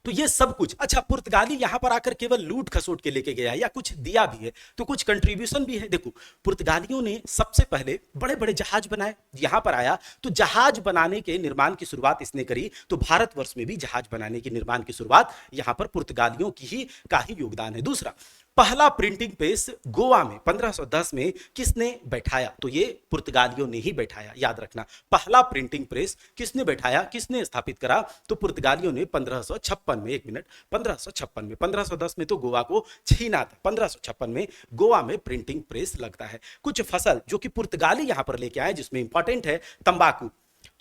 तो ये सब कुछ, अच्छा, पुर्तगाली यहां पर आकर केवल लूट खसोट के लेके गया या कुछ दिया भी है, तो कुछ कंट्रीब्यूशन भी है। देखो, पुर्तगालियों ने सबसे पहले बड़े बड़े जहाज बनाए। यहां पर आया तो जहाज बनाने के निर्माण की शुरुआत इसने करी, तो भारतवर्ष में भी जहाज बनाने की निर्माण की शुरुआत यहां पर पुर्तगालियों का ही योगदान है। दूसरा, पहला प्रिंटिंग प्रेस गोवा में 1510 में किसने बैठाया? तो ये पुर्तगालियों ने ही बैठाया, याद रखना। पहला प्रिंटिंग प्रेस किसने बैठाया, किसने स्थापित करा? तो पुर्तगालियों ने 1556 में। एक मिनट, 1556 में, 1510 में तो गोवा को छीना था, 1556 में गोवा में प्रिंटिंग प्रेस लगता है। कुछ फसल जो कि पुर्तगाली यहां पर लेके आए, जिसमें इंपॉर्टेंट है तंबाकू,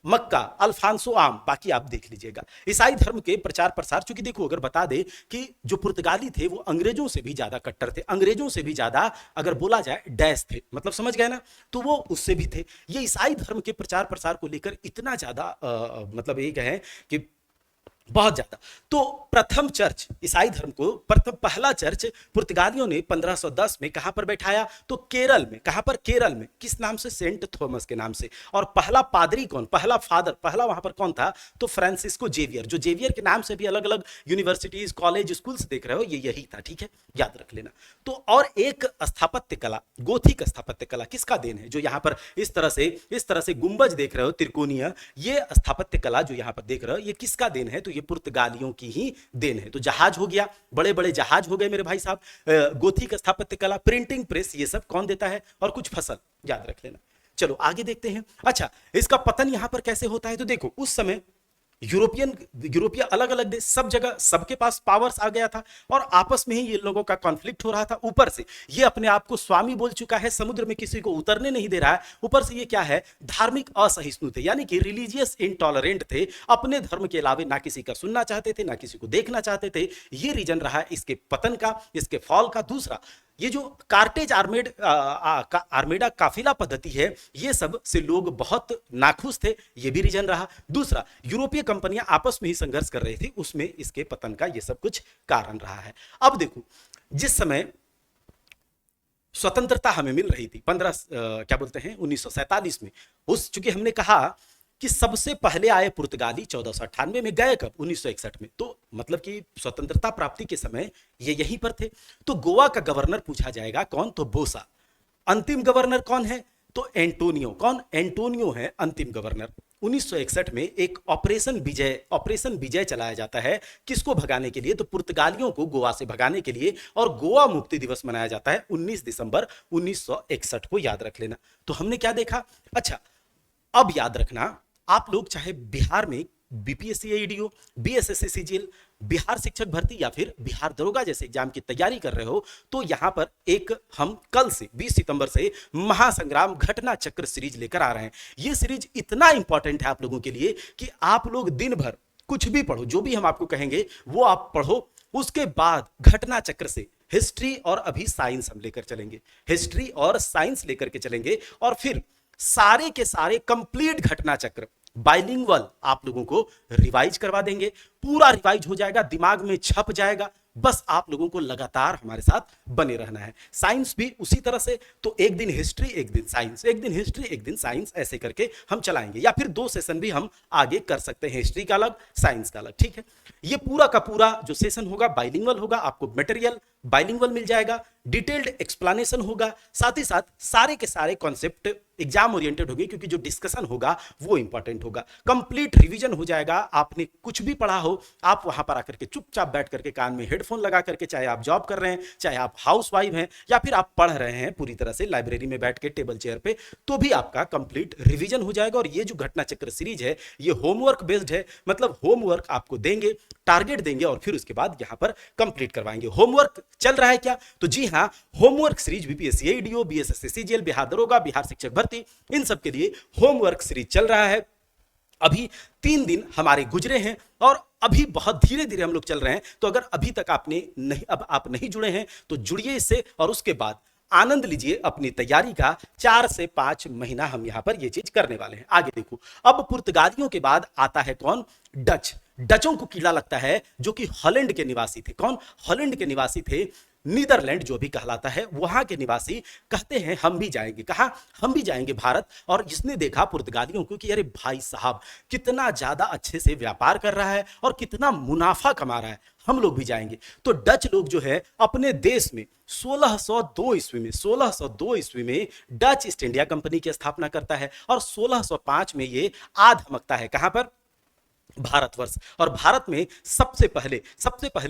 मक्का, अल्फांसो आम, बाकी आप देख लीजिएगा। ईसाई धर्म के प्रचार प्रसार, चूंकि देखो अगर बता दे कि जो पुर्तगाली थे वो अंग्रेजों से भी ज्यादा कट्टर थे, अंग्रेजों से भी ज्यादा अगर बोला जाए डैश थे, मतलब समझ गए ना, तो वो उससे भी थे। ये ईसाई धर्म के प्रचार प्रसार को लेकर इतना ज्यादा मतलब ये कहें कि बहुत ज्यादा। तो प्रथम चर्च, ईसाई धर्म को पहला चर्च पुर्तगालियों ने 1510 में कहां पर बैठाया? तो केरल में। कहां पर? केरल में। किस नाम से? सेंट थॉमस के नाम से। और पहला पादरी कौन? पहला फादर, पहला वहां पर कौन था? तो फ्रांसिस्को जेवियर, जो जेवियर के नाम से भी अलग अलग यूनिवर्सिटीज, कॉलेज, स्कूल्स देख रहे हो, ये यही था। ठीक है, याद रख लेना। तो और एक स्थापत्य कला, गोथिक स्थापत्य कला किसका देन है? जो यहां पर इस तरह से गुंबज देख रहे हो त्रिकोणीय, ये स्थापत्य कला जो यहां पर देख रहे हो, ये किसका देन है? तो ये पुर्तगालियों की ही देन है। तो जहाज हो गया, बड़े बड़े जहाज हो गए मेरे भाई साहब, गोथिक स्थापत्य कला, प्रिंटिंग प्रेस, ये सब कौन देता है? और कुछ फसल, याद रख लेना। चलो आगे देखते हैं। अच्छा, इसका पतन यहां पर कैसे होता है? तो देखो, उस समय यूरोपिया अलग अलग देश, सब जगह सबके पास पावर्स आ गया था, और आपस में ही ये लोगों का कॉन्फ्लिक्ट हो रहा था। ऊपर से ये अपने आप को स्वामी बोल चुका है, समुद्र में किसी को उतरने नहीं दे रहा है। ऊपर से ये क्या है? धार्मिक असहिष्णु थे, यानी कि रिलीजियस इंटॉलरेंट थे, अपने धर्म के अलावा ना किसी का सुनना चाहते थे, ना किसी को देखना चाहते थे। ये रीजन रहा इसके पतन का, इसके फॉल का। दूसरा, ये जो कार्टेज आर्मेडा काफिला पद्धति है, ये सब से लोग बहुत नाखुश थे, ये भी रीजन रहा। दूसरा, यूरोपीय कंपनियां आपस में ही संघर्ष कर रही थी, उसमें इसके पतन का ये सब कुछ कारण रहा है। अब देखो, जिस समय स्वतंत्रता हमें मिल रही थी 1947 में, उस चूंकि हमने कहा कि सबसे पहले आए पुर्तगाली 1498 में, गए कब? 1961 में। तो मतलब कि स्वतंत्रता प्राप्ति के समय ये यहीं पर थे। तो गोवा का गवर्नर पूछा जाएगा, कौन? तो बोसा। अंतिम गवर्नर कौन है? तो एंटोनियो। कौन? एंटोनियो है अंतिम गवर्नर। 1961 में एक ऑपरेशन विजय चलाया जाता है, किसको भगाने के लिए? तो पुर्तगालियों को गोवा से भगाने के लिए, और गोवा मुक्ति दिवस मनाया जाता है 19 दिसंबर 1961 को, याद रख लेना। तो हमने क्या देखा? अच्छा, अब याद रखना, आप लोग चाहे बिहार में बीपीएससी एईडीओ, बीएसएससी सीजीएल, बिहार शिक्षक भर्ती या फिर बिहार दरोगा जैसे एग्जाम की तैयारी कर रहे हो, तो यहां पर एक हम कल से 20 सितंबर से महासंग्राम घटना चक्र सीरीज लेकर आ रहे हैं। यह सीरीज इतना इंपॉर्टेंट है आप लोगों के लिए कि आप लोग दिन भर कुछ भी पढ़ो, जो भी हम आपको कहेंगे वो आप पढ़ो। उसके बाद घटना चक्र से हिस्ट्री और अभी साइंस हम लेकर चलेंगे, हिस्ट्री और साइंस लेकर के चलेंगे, और फिर सारे के सारे कंप्लीट घटना चक्र बाइलिंगुअल आप लोगों को रिवाइज करवा देंगे। पूरा रिवाइज हो जाएगा, दिमाग में छप जाएगा। बस आप लोगों को लगातार हमारे साथ बने रहना है। साइंस भी उसी तरह से, तो एक दिन हिस्ट्री एक दिन साइंस, एक दिन हिस्ट्री एक दिन साइंस, ऐसे करके हम चलाएंगे, या फिर 2 सेशन भी हम आगे कर सकते हैं, हिस्ट्री का अलग साइंस का अलग, ठीक है। ये पूरा का पूरा जो सेशन होगा बाइलिंगुअल होगा, आपको मटेरियल बाइलिंगुअल मिल जाएगा, डिटेल्ड एक्सप्लेनेशन होगा, साथ ही साथ सारे के सारे कॉन्सेप्ट एग्जाम ओरिएंटेड होंगे, क्योंकि जो डिस्कशन होगा वो इंपॉर्टेंट होगा। कंप्लीट रिवीजन हो जाएगा। आपने कुछ भी पढ़ा हो, आप वहां पर आकर के चुपचाप बैठ करके कान में हेडफोन लगा करके, चाहे आप जॉब कर रहे हैं, चाहे आप हाउसवाइफ हैं, या फिर आप पढ़ रहे हैं पूरी तरह से लाइब्रेरी में बैठ के टेबल चेयर पे, तो भी आपका कंप्लीट रिवीजन हो जाएगा। और ये जो घटना चक्र सीरीज है ये होमवर्क बेस्ड है, मतलब होमवर्क आपको देंगे, टारगेट देंगे, और फिर उसके बाद यहां पर कंप्लीट करवाएंगे। होमवर्क चल रहा है क्या? तो जी हां, homework series BPSC ADO, BSSC CGL, Bihar दरोगा, बिहार शिक्षक भर्ती, इन सब के लिए होमवर्क सीरीज चल रहा है। अभी 3 दिन हमारे गुजरे हैं और अभी बहुत धीरे धीरे हम लोग चल रहे हैं। तो अगर अभी तक आपने नहीं, अब आप नहीं जुड़े हैं तो जुड़िए इससे, और उसके बाद आनंद लीजिए अपनी तैयारी का। 4 से 5 महीना हम यहां पर ये चीज करने वाले हैं। आगे देखो, अब पुर्तगालियों के बाद आता है कौन? डच। डचों को कीड़ा लगता है, जो कि हॉलैंड के निवासी थे। कौन? हॉलैंड के निवासी थे। नीदरलैंड जो भी कहलाता है, वहां के निवासी कहते हैं हम भी जाएंगे। कहां? हम भी जाएंगे भारत। और जिसने देखा पुर्तगालियों को कि अरे भाई साहब कितना ज्यादा अच्छे से व्यापार कर रहा है और कितना मुनाफा कमा रहा है, हम लोग भी जाएंगे। तो डच लोग जो है अपने देश में 1602 ईस्वी में डच ईस्ट इंडिया कंपनी की स्थापना करता है, और 1605 में ये आ धमकता है। कहां पर? भारतवर्ष। और भारत में सबसे पहले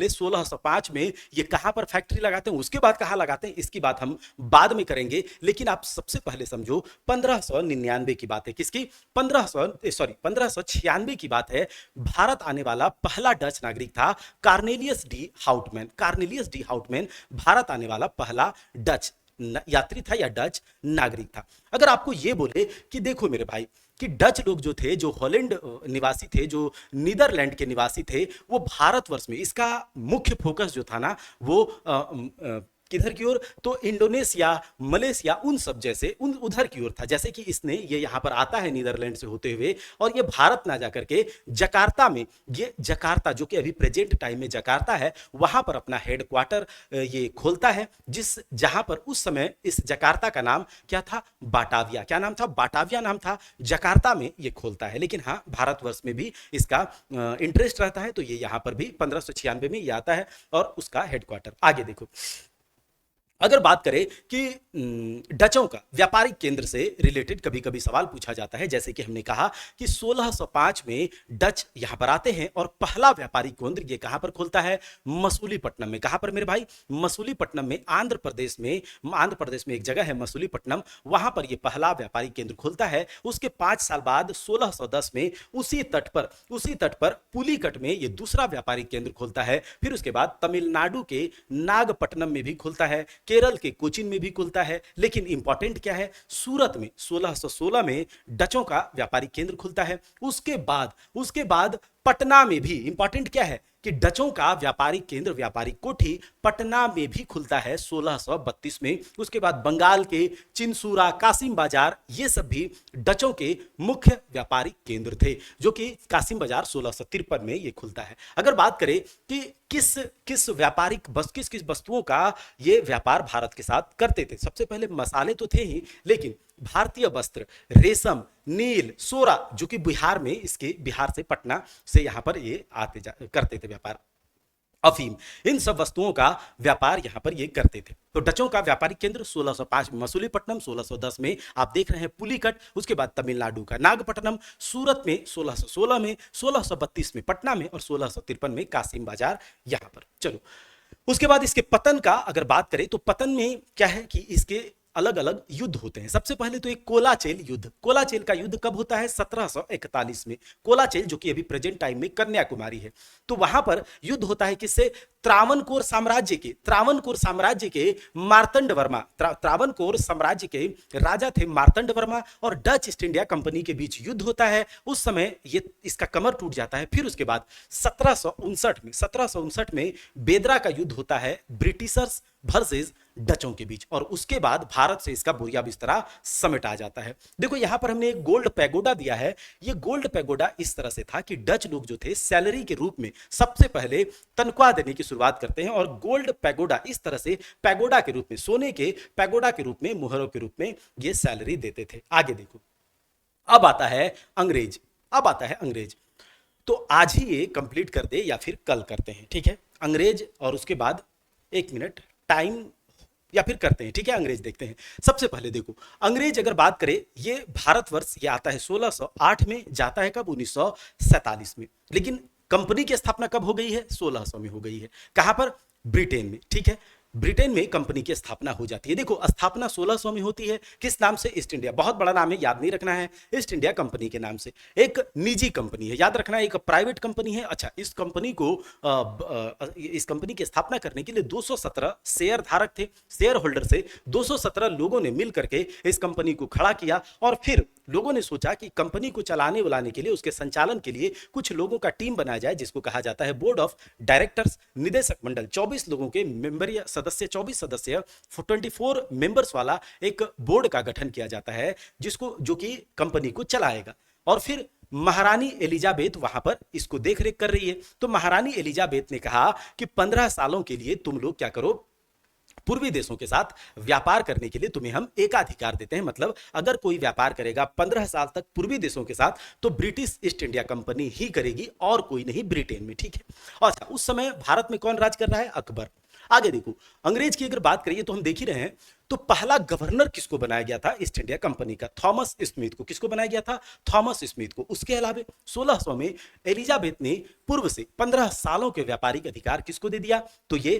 1605 में ये कहां पर फैक्ट्री लगाते हैं, उसके बाद कहां लगाते हैं, इसकी बात हम बाद में करेंगे। लेकिन आप सबसे पहले समझो 1599 की बात है। किसकी? 1596 की बात है। भारत आने वाला पहला डच नागरिक था Cornelius D Houtman. Cornelius D Houtman Bharat आने वाला पहला डच यात्री था या डच नागरिक था। अगर आपको यह बोले कि देखो मेरे भाई कि डच लोग जो थे, जो हॉलैंड निवासी थे, जो नीदरलैंड के निवासी थे, वो भारतवर्ष में, इसका मुख्य फोकस जो था ना वो किधर की ओर? तो इंडोनेशिया, मलेशिया, उन सब जैसे उधर की ओर था। जैसे कि इसने ये यहाँ पर आता है नीदरलैंड से होते हुए, और ये भारत ना जाकर के जकार्ता में, ये जकार्ता जो कि अभी प्रेजेंट टाइम में जकार्ता है, वहां पर अपना हेडक्वार्टर ये खोलता है। जहां पर उस समय इस जकार्ता का नाम क्या था? बाटाविया। क्या नाम था? बाटाविया नाम था। जकार्ता में ये खोलता है। लेकिन हाँ, भारतवर्ष में भी इसका इंटरेस्ट रहता है, तो ये यहाँ पर भी 1596 में ये आता है और उसका हेडक्वार्टर। आगे देखो, अगर बात करें कि डचों का व्यापारिक केंद्र से रिलेटेड कभी कभी सवाल पूछा जाता है, जैसे कि हमने कहा कि 1605 में डच यहां पर आते हैं और पहला व्यापारिक केंद्र ये कहां पर खुलता है? मसूलीपट्टनम में। कहां पर मेरे भाई? मसूलीपट्टनम में, आंध्र प्रदेश में एक जगह है मसूलीपट्टनम, वहां पर ये पहला व्यापारिक केंद्र खुलता है। उसके 5 साल बाद 1610 में उसी तट पर पुलिकट में ये दूसरा व्यापारिक केंद्र खुलता है। फिर उसके बाद तमिलनाडु के नागपट्टनम में भी खुलता है, केरल के कोचीन में भी खुलता है। लेकिन इंपॉर्टेंट क्या है? सूरत में 1616 में डचों का व्यापारिक केंद्र खुलता है। उसके बाद पटना में भी, इंपॉर्टेंट क्या है कि डचों का व्यापारिक केंद्र, व्यापारिक कोठी पटना में भी खुलता है 1632 में। उसके बाद बंगाल के चिंसूरा, कासिम बाजार, ये सब भी डचों के मुख्य व्यापारिक केंद्र थे, जो कि कासिम बाजार 1653 में ये खुलता है। अगर बात करें कि किस किस वस्तुओं का ये व्यापार भारत के साथ करते थे, सबसे पहले मसाले तो थे ही, लेकिन भारतीय वस्त्र, रेशम, नील, सोरा, जो कि बिहार से, पटना से यहां पर ये करते थे व्यापार, अफीम, इन सब वस्तुओं का व्यापार यहां पर ये करते थे। तो डचों का व्यापारिक केंद्र 1605 में मसूलीपट्टनम, 1610 में आप देख रहे हैं पुलिकट, उसके बाद तमिलनाडु का नागपट्टनम, सूरत में 1616 में, 1632 में पटना में, और 1653 में कासिम बाजार यहां पर। चलो, उसके बाद इसके पतन का अगर बात करें तो पतन में क्या है कि इसके अलग अलग युद्ध होते हैं। सबसे पहले तो एक कोलाचेल युद्ध। कोलाचेल का युद्ध कब होता है? 1741 में। कोलाचेल जो कि अभी प्रेजेंट टाइम में कन्याकुमारी है, तो वहां पर युद्ध होता है किससे? त्रावणकोर साम्राज्य के मार्तंड वर्मा, त्रावणकोर साम्राज्य के राजा थे मार्तंड वर्मा, और डच ईस्ट इंडिया कंपनी के बीच युद्ध होता है। उस समय ये इसका कमर टूट जाता है। फिर उसके बाद 1759 में बेदरा का युद्ध होता है ब्रिटिशर्स वर्सेस डचों के बीच, और उसके बाद भारत से इसका बोरिया बिस्तरा समेटा जाता है। देखो यहां पर हमने एक गोल्ड पैगोडा दिया है। ये गोल्ड पैगोडा इस तरह से था कि डच लोग जो थे सैलरी के रूप में सबसे पहले तनख्वाह देने की शुरुआत करते हैं, और गोल्ड पैगोडा इस तरह से पैगोडा के रूप में, सोने के पैगोडा के रूप में, मुहरों के रूप में ये सैलरी देते थे। आगे देखो, अब आता है अंग्रेज। तो आज ही ये कंप्लीट कर दे या फिर कल करते हैं, ठीक है, अंग्रेज, और उसके बाद 1 मिनट टाइम या फिर करते हैं, ठीक है। अंग्रेज देखते हैं। सबसे पहले देखो, अंग्रेज अगर बात करें, ये भारतवर्ष ये आता है 1608 में, जाता है कब, 1947 में। लेकिन कंपनी की स्थापना कब हो गई है, 1600 में हो गई है। कहां पर, ब्रिटेन में, ठीक है। ब्रिटेन में कंपनी की स्थापना हो जाती है। देखो स्थापना 1600 में होती है, किस नाम से, ईस्ट इंडिया, बहुत बड़ा नाम है, याद नहीं रखना है, ईस्ट इंडिया कंपनी के नाम से। एक निजी कंपनी है, याद रखना है, एक प्राइवेट कंपनी है। अच्छा, इस कंपनी की स्थापना करने के लिए 217 शेयर धारक थे, शेयर होल्डर से 217 लोगों ने मिल करके इस कंपनी को खड़ा किया, और फिर लोगों ने सोचा कि कंपनी को चलाने बुलाने के लिए, उसके संचालन के लिए कुछ लोगों का टीम बनाया जाए, जिसको कहा जाता है बोर्ड ऑफ डायरेक्टर्स, निदेशक मंडल। 24 लोगों के मेंबर या सदस्य, 24 सदस्य, 24 मेंबर्स वाला एक बोर्ड का गठन किया जाता है, जो कि कंपनी को चलाएगा। और फिर महारानी एलिजाबेथ वहां पर इसको देखरेख कर रही है। तो महारानी एलिजाबेथ ने कहा कि 15 सालों के लिए तुम लोग क्या करो, पूर्वी देशों के साथ व्यापार करने के लिए तुम्हें हम एकाधिकार देते हैं। मतलब अगर कोई व्यापार करेगा 15 साल तक पूर्वी देशों के साथ, तो ब्रिटिश ईस्ट इंडिया कंपनी ही करेगी और कोई नहीं ब्रिटेन में, ठीक है। अच्छा, उस समय भारत में कौन राज कर रहा है, अकबर। आगे देखो, अंग्रेज की अगर बात करिए तो हम देख ही रहे हैं, तो पहला गवर्नर किसको बनाया गया था, ईस्ट इंडिया कंपनी का, थॉमस स्मिथ को। किसको बनाया गया था, थॉमस स्मिथ को। उसके अलावा 1600 में एलिजाबेथ ने पूर्व से 15 सालों के व्यापारिक अधिकार किसको दे दिया, तो ये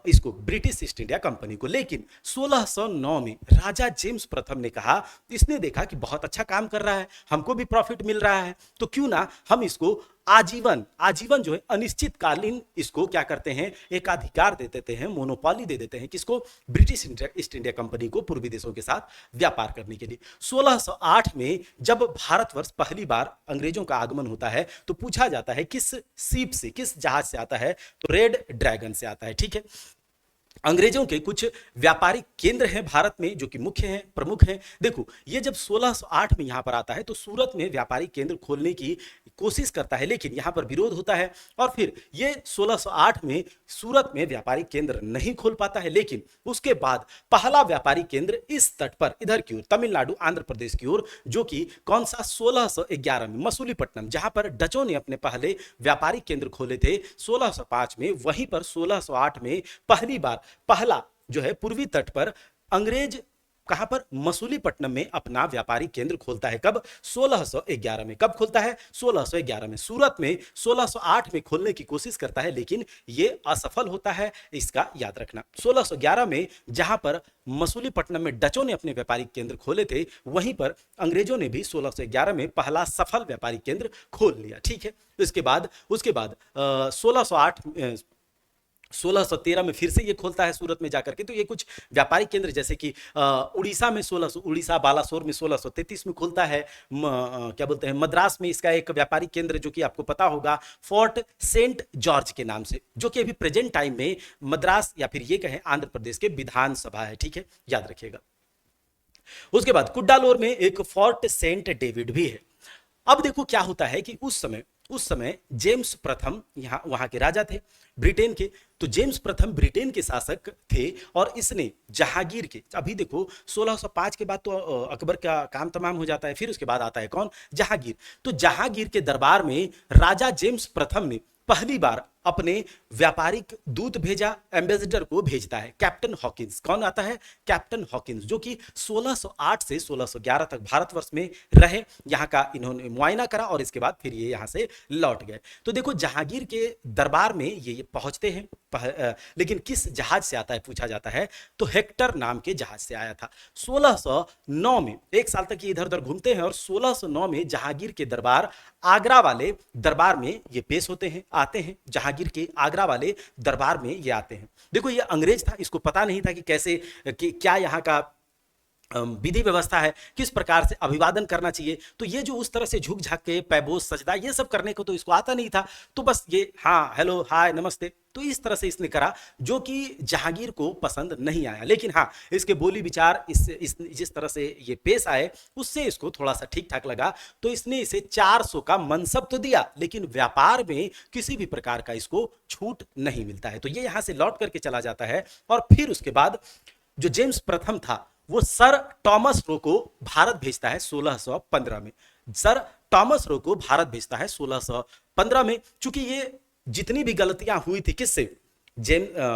इसको, ब्रिटिश ईस्ट इंडिया कंपनी को। लेकिन 1609 में राजा जेम्स प्रथम ने कहा, इसने देखा कि बहुत अच्छा काम कर रहा है, हमको भी प्रॉफिट मिल रहा है, तो क्यों ना हम इसको आजीवन जो है अनिश्चितकालीन इसको क्या करते हैं, एकाधिकार दे देते हैं, मोनोपोली दे देते हैं, किसको, ब्रिटिश ईस्ट इंडिया कंपनी को, पूर्वी देशों के साथ व्यापार करने के लिए। 1608 में जब भारतवर्ष पहली बार अंग्रेजों का आगमन होता है, तो पूछा जाता है किस शिप से, किस जहाज से आता है, तो रेड ड्रैगन से आता है, ठीक है। अंग्रेजों के कुछ व्यापारिक केंद्र हैं भारत में, जो कि मुख्य हैं, प्रमुख हैं। देखो, ये जब 1608 में यहां पर आता है, तो सूरत में व्यापारिक केंद्र खोलने की कोशिश करता है, लेकिन यहां पर विरोध होता है, और फिर ये 1608 में सूरत में व्यापारिक केंद्र नहीं खोल पाता है। लेकिन उसके बाद पहला व्यापारिक केंद्र इस तट पर, इधर की ओर, तमिलनाडु आंध्र प्रदेश की ओर, जो कि कौन सा, 1611 में मसूलीपट्टनम, जहां पर डचों ने अपने पहले व्यापारिक केंद्र खोले थे 1605 में, वहीं पर 1608 में पहला जो है पूर्वी तट पर अंग्रेज कहां पर, मसूलीपट्टनम में अपना व्यापारिक केंद्र खोलता है। कब, 1611 में। कब खोलता है, 1611 में। सूरत में 1608 में खोलने की कोशिश करता है, लेकिन यह असफल होता है, इसका याद रखना। 1611 में जहां पर मसूलीपट्टनम में डचों ने अपने व्यापारिक केंद्र खोले थे, वहीं पर अंग्रेजों ने भी 1611 में पहला सफल व्यापारिक केंद्र खोल लिया, ठीक है। उसके बाद 1613 में फिर से ये खोलता है सूरत में जाकर के। तो ये कुछ व्यापारिक केंद्र, जैसे कि उड़ीसा में उड़ीसा बालासोर में 1633 में खोलता है। क्या बोलते हैं, मद्रास में इसका एक व्यापारिक केंद्र, जो कि आपको पता होगा, फोर्ट सेंट जॉर्ज के नाम से, जो कि अभी प्रेजेंट टाइम में मद्रास या फिर ये कहें आंध्र प्रदेश के विधानसभा है, ठीक है, याद रखिएगा। उसके बाद कुड्डालोर में एक फोर्ट सेंट डेविड भी है। अब देखो क्या होता है कि उस समय जेम्स प्रथम वहां के राजा थे ब्रिटेन के। तो जेम्स प्रथम ब्रिटेन के शासक थे, और इसने जहांगीर के, अभी देखो 1605 के बाद तो अकबर का काम तमाम हो जाता है, फिर उसके बाद आता है कौन, जहांगीर। तो जहांगीर के दरबार में राजा जेम्स प्रथम ने पहली बार अपने व्यापारिक दूत भेजा, एम्बेसडर को भेजता है, कैप्टन हॉकिंस। कौन आता है, कैप्टन हॉकिंस, जो कि 1608 से 1611 तक भारतवर्ष में रहे, यहाँ का इन्होंने मुआयना करा, और इसके बाद फिर ये यहाँ से लौट गए। तो देखो, जहांगीर के दरबार में ये पहुंचते हैं, लेकिन किस जहाज से आता है पूछा जाता है, तो हेक्टर नाम के जहाज से आया था। 1609 में, एक साल तक ये इधर उधर घूमते हैं, और 1609 में जहांगीर के दरबार, आगरा वाले दरबार में ये पेश होते हैं, आते हैं। जहांगीर जहांगीर के आगरा वाले दरबार में ये आते हैं। देखो ये अंग्रेज था, इसको पता नहीं था कि कैसे क्या यहाँ का विधि व्यवस्था है, किस प्रकार से अभिवादन करना चाहिए। तो ये जो उस तरह से झुक झाक के पैबोस सजदा ये सब करने को तो इसको आता नहीं था। तो बस ये हाँ हेलो हाय नमस्ते तो इस तरह से इसने करा, जो कि जहांगीर को पसंद नहीं आया। लेकिन हाँ इसके बोली विचार जिस तरह से ये पेश आए उससे इसको थोड़ा सा ठीक ठाक लगा। तो इसने इसे 400 का मनसब तो दिया, लेकिन व्यापार में किसी भी प्रकार का इसको छूट नहीं मिलता है। तो ये यहां से लौट करके चला जाता है। और फिर उसके बाद जो जेम्स प्रथम था वो सर टॉमस रो को भारत भेजता है 1615 में। सर टॉमस रो को भारत भेजता है 1615 में। चूंकि ये जितनी भी गलतियां हुई थी किससे,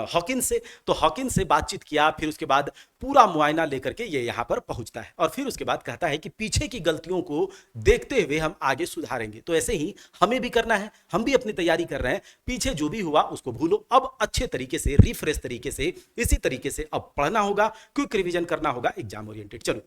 हॉकिंस से, तो हॉकिंस से बातचीत किया, फिर उसके बाद पूरा मुआयना लेकर के ये यहां पर पहुंचता है। और फिर उसके बाद कहता है कि पीछे की गलतियों को देखते हुए हम आगे सुधारेंगे। तो ऐसे ही हमें भी करना है, हम भी अपनी तैयारी कर रहे हैं। पीछे जो भी हुआ उसको भूलो, अब अच्छे तरीके से रिफ्रेश तरीके से इसी तरीके से अब पढ़ना होगा, क्विक रिवीजन करना होगा, एग्जाम ओरिएंटेड। चलो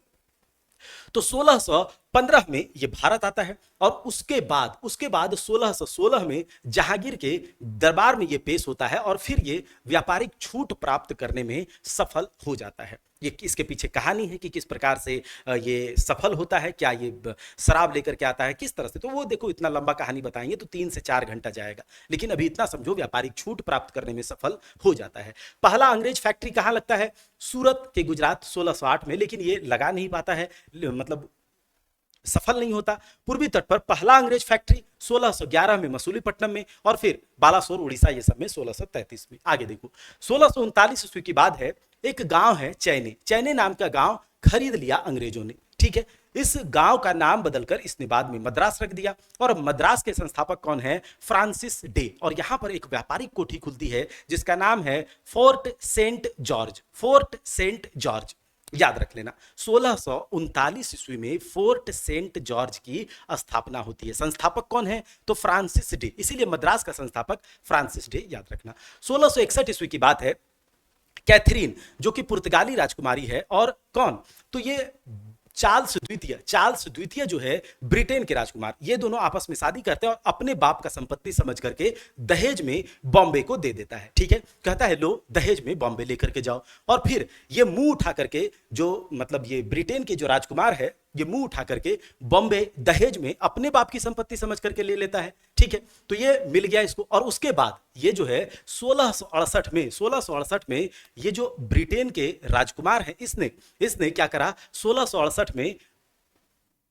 तो 1615 में ये भारत आता है और उसके बाद 1616 में जहांगीर के दरबार में ये पेश होता है और फिर ये व्यापारिक छूट प्राप्त करने में सफल हो जाता है। ये इसके पीछे कहानी है कि किस प्रकार से ये सफल होता है, क्या ये शराब लेकर के आता है, किस तरह से, तो वो देखो इतना लंबा कहानी बताएंगे तो 3 से 4 घंटा जाएगा। लेकिन अभी इतना समझो व्यापारिक छूट प्राप्त करने में सफल हो जाता है। पहला अंग्रेज फैक्ट्री कहां लगता है, सूरत के गुजरात 1608 में, लेकिन ये लगा नहीं पाता है, मतलब सफल नहीं होता। पूर्वी तट पर पहला अंग्रेज फैक्ट्री 1611 में मसूलीपट्टनम में, और फिर बालासोर उड़ीसा ये सब में 1633 में। आगे देखो 1639 ईस्वी की बात है, एक गांव है चैने नाम का गांव खरीद लिया अंग्रेजों ने। ठीक है, इस गांव का नाम बदलकर इसने बाद में मद्रास रख दिया। और मद्रास के संस्थापक कौन है, फ्रांसिस डे। और यहां पर एक व्यापारिक कोठी खुलती है जिसका नाम है फोर्ट सेंट जॉर्ज। याद रख लेना 1639 ईस्वी में फोर्ट सेंट जॉर्ज की स्थापना होती है। संस्थापक कौन है, तो फ्रांसिस डे, इसीलिए मद्रास का संस्थापक फ्रांसिस डे, याद रखना। 1661 ईस्वी की बात है, कैथरीन जो कि पुर्तगाली राजकुमारी है, और कौन, तो ये चार्ल्स द्वितीय जो है ब्रिटेन के राजकुमार, ये दोनों आपस में शादी करते हैं और अपने बाप का संपत्ति समझ करके दहेज में बॉम्बे को दे देता है। ठीक है, कहता है लो दहेज में बॉम्बे लेकर के जाओ। और फिर ये मुंह उठा करके, जो मतलब ये ब्रिटेन के जो राजकुमार है, ये मुंह उठा करके बॉम्बे दहेज में अपने बाप की संपत्ति समझ करके ले लेता है। ठीक है, तो ये मिल गया इसको। और उसके बाद ये जो है 1668 में ये जो ब्रिटेन के राजकुमार है, इसने क्या करा, 1668 में,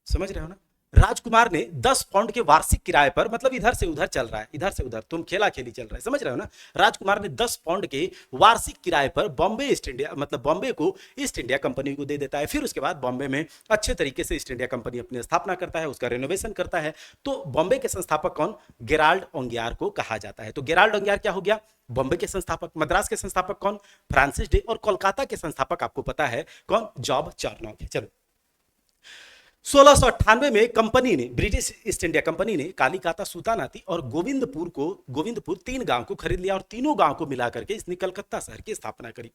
समझ रहे हो ना, राजकुमार ने 10 पाउंड के वार्षिक किराए पर, मतलब इधर से उधर चल रहा है, इधर से उधर तुम खेला खेली चल रहा है, समझ रहे हो ना, राजकुमार ने 10 पाउंड के वार्षिक किराए पर बॉम्बे ईस्ट इंडिया, मतलब बॉम्बे को ईस्ट इंडिया कंपनी को दे देता है। फिर उसके बाद बॉम्बे में अच्छे तरीके से ईस्ट इंडिया कंपनी अपनी स्थापना करता है, उसका रेनोवेशन करता है। तो बॉम्बे के संस्थापक कौन, गेराल्ड ओंगियार को कहा जाता है। तो गेराल्ड ओंगियार क्या हो गया, बॉम्बे के संस्थापक। मद्रास के संस्थापक कौन, फ्रांसिस डे। और कोलकाता के संस्थापक आपको पता है कौन, जॉब चार्नॉक है। चलो 1698 में कंपनी ने, ब्रिटिश ईस्ट इंडिया कंपनी ने कालीकाता, सूतानाती और गोविंदपुर 3 गांव को खरीद लिया और तीनों गांव को मिलाकर के इसने कलकत्ता शहर की स्थापना करी।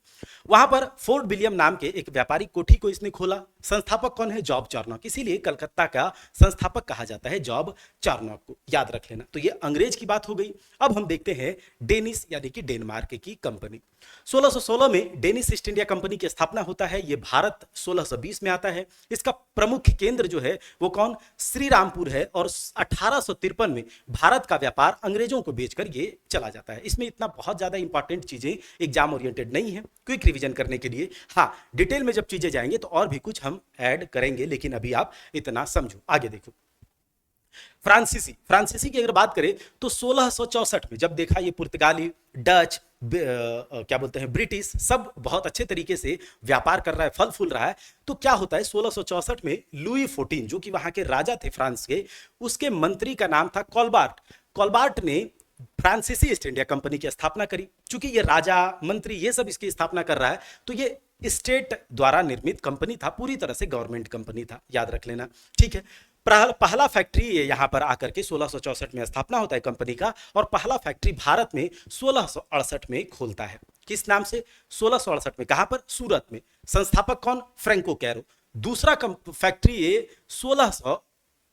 वहां पर फोर्ट विलियम नाम के एक व्यापारिक कोठी को इसने खोला। संस्थापक कौन है, जॉब चार्नॉक, इसीलिए कलकत्ता का संस्थापक कहा जाता है जॉब चार्नॉक को, याद रख लेना। तो ये अंग्रेज की बात हो गई। अब हम देखते हैं डेनिश यानी कि डेनमार्क की कंपनी। 1616 में डेनिश ईस्ट इंडिया कंपनी की स्थापना होता है। ये भारत 1620 में आता है। इसका प्रमुख केंद्र जो है वो कौन, श्री रामपुर है। और 1853 में भारत का व्यापार अंग्रेजों को बेचकर ये चला जाता है। इसमें इतना बहुत ज्यादा इंपॉर्टेंट चीजें एग्जाम ओरिएंटेड नहीं है, क्विक रिवीजन करने के लिए। हाँ डिटेल में जब चीजें जाएंगे तो और भी कुछ हम ऐड करेंगे, लेकिन अभी आप इतना समझो। आगे देखो फ्रांसीसी की अगर बात करें तो 1664 में जब देखा ये पुर्तगाली, डच, क्या बोलते हैं, ब्रिटिश, सब बहुत अच्छे तरीके से व्यापार कर रहा है, फल फूल रहा है। तो क्या होता है 1664 में लुई 14 जो कि वहां के राजा थे फ्रांस के, उसके मंत्री का नाम था कॉलबार्ट ने फ्रांसीसी ईस्ट इंडिया कंपनी की स्थापना करी। चूंकि ये राजा, मंत्री, ये सब इसकी स्थापना कर रहा है, तो ये स्टेट द्वारा निर्मित कंपनी था, पूरी तरह से गवर्नमेंट कंपनी था, याद रख लेना। ठीक है, पहला फैक्ट्री यहां पर आकर के 1664 में स्थापना होता है कंपनी का, और पहला फैक्ट्री भारत में 1668 में खोलता है। किस नाम से, 1668 में, कहां पर, सूरत में। संस्थापक कौन, फ्रैंको कैरो। दूसरा फैक्ट्री ये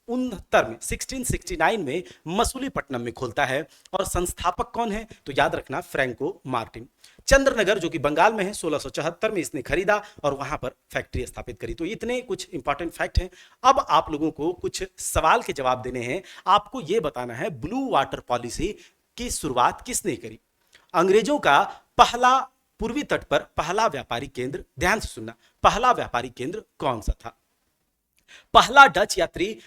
1969 में 1669 में मसूलीपट्टनम में खोलता है। और संस्थापक कौन है? तो याद रखना, फ्रैंको मार्टिन। चंद्रनगर जो कि बंगाल में है, 1674 में इसने खरीदा और वहां पर फैक्ट्री स्थापित करी। तो इतने कुछ इंपॉर्टेंट फैक्ट हैं। अब आप लोगों को कुछ सवाल के जवाब देने हैं। आपको यह बताना है ब्लू वाटर पॉलिसी की शुरुआत किसने करी? अंग्रेजों का पहला पूर्वी तट पर पहला व्यापारी केंद्र, ध्यान से सुनना, पहला व्यापारी केंद्र कौन सा था? पहला डच यात्री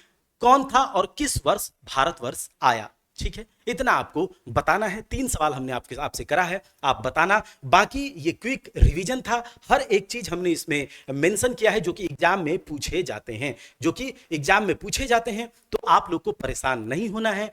कौन था और किस वर्ष भारतवर्ष आया? ठीक है, इतना आपको बताना है। 3 सवाल हमने आपसे करा है, आप बताना। बाकी ये क्विक रिवीजन था, हर एक चीज हमने इसमें मेंशन किया है जो कि एग्जाम में पूछे जाते हैं, तो आप लोग को परेशान नहीं होना है।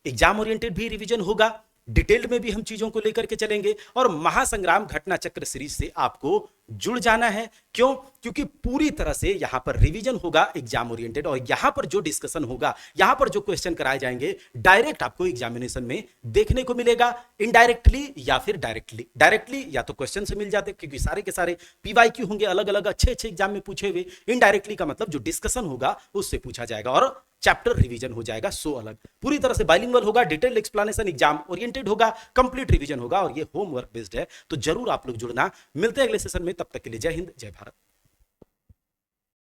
एग्जाम ओरिएंटेड भी रिवीजन होगा, डिटेल्ड में भी हम चीजों को लेकर के चलेंगे। और महासंग्राम घटना चक्र सीरीज से आपको जुड़ जाना है। क्यों? क्योंकि पूरी तरह से यहां पर रिवीजन होगा एग्जाम ओरिएंटेड, और यहां पर जो डिस्कशन होगा, यहां पर जो क्वेश्चन कराए जाएंगे, डायरेक्ट आपको एग्जामिनेशन में देखने को मिलेगा, इनडायरेक्टली या फिर डायरेक्टली या तो क्वेश्चन से मिल जाते, क्योंकि सारे के सारे पीवाईक्यू होंगे अलग अलग अच्छे एग्जाम में पूछे हुए। इनडायरेक्टली का मतलब जो डिस्कशन होगा उससे पूछा जाएगा और चैप्टर रिवीजन हो जाएगा। सो अलग पूरी तरह से बाइलिंगुअल होगा, डिटेल्ड एक्सप्लेनेशन एग्जाम ओरिएंटेड होगा, कंप्लीट रिवीजन होगा और ये होमवर्क बेस्ड है। तो जरूर आप लोग जुड़ना। मिलते हैं अगले सेशन में, तब तक के लिए जय हिंद, जय भारत।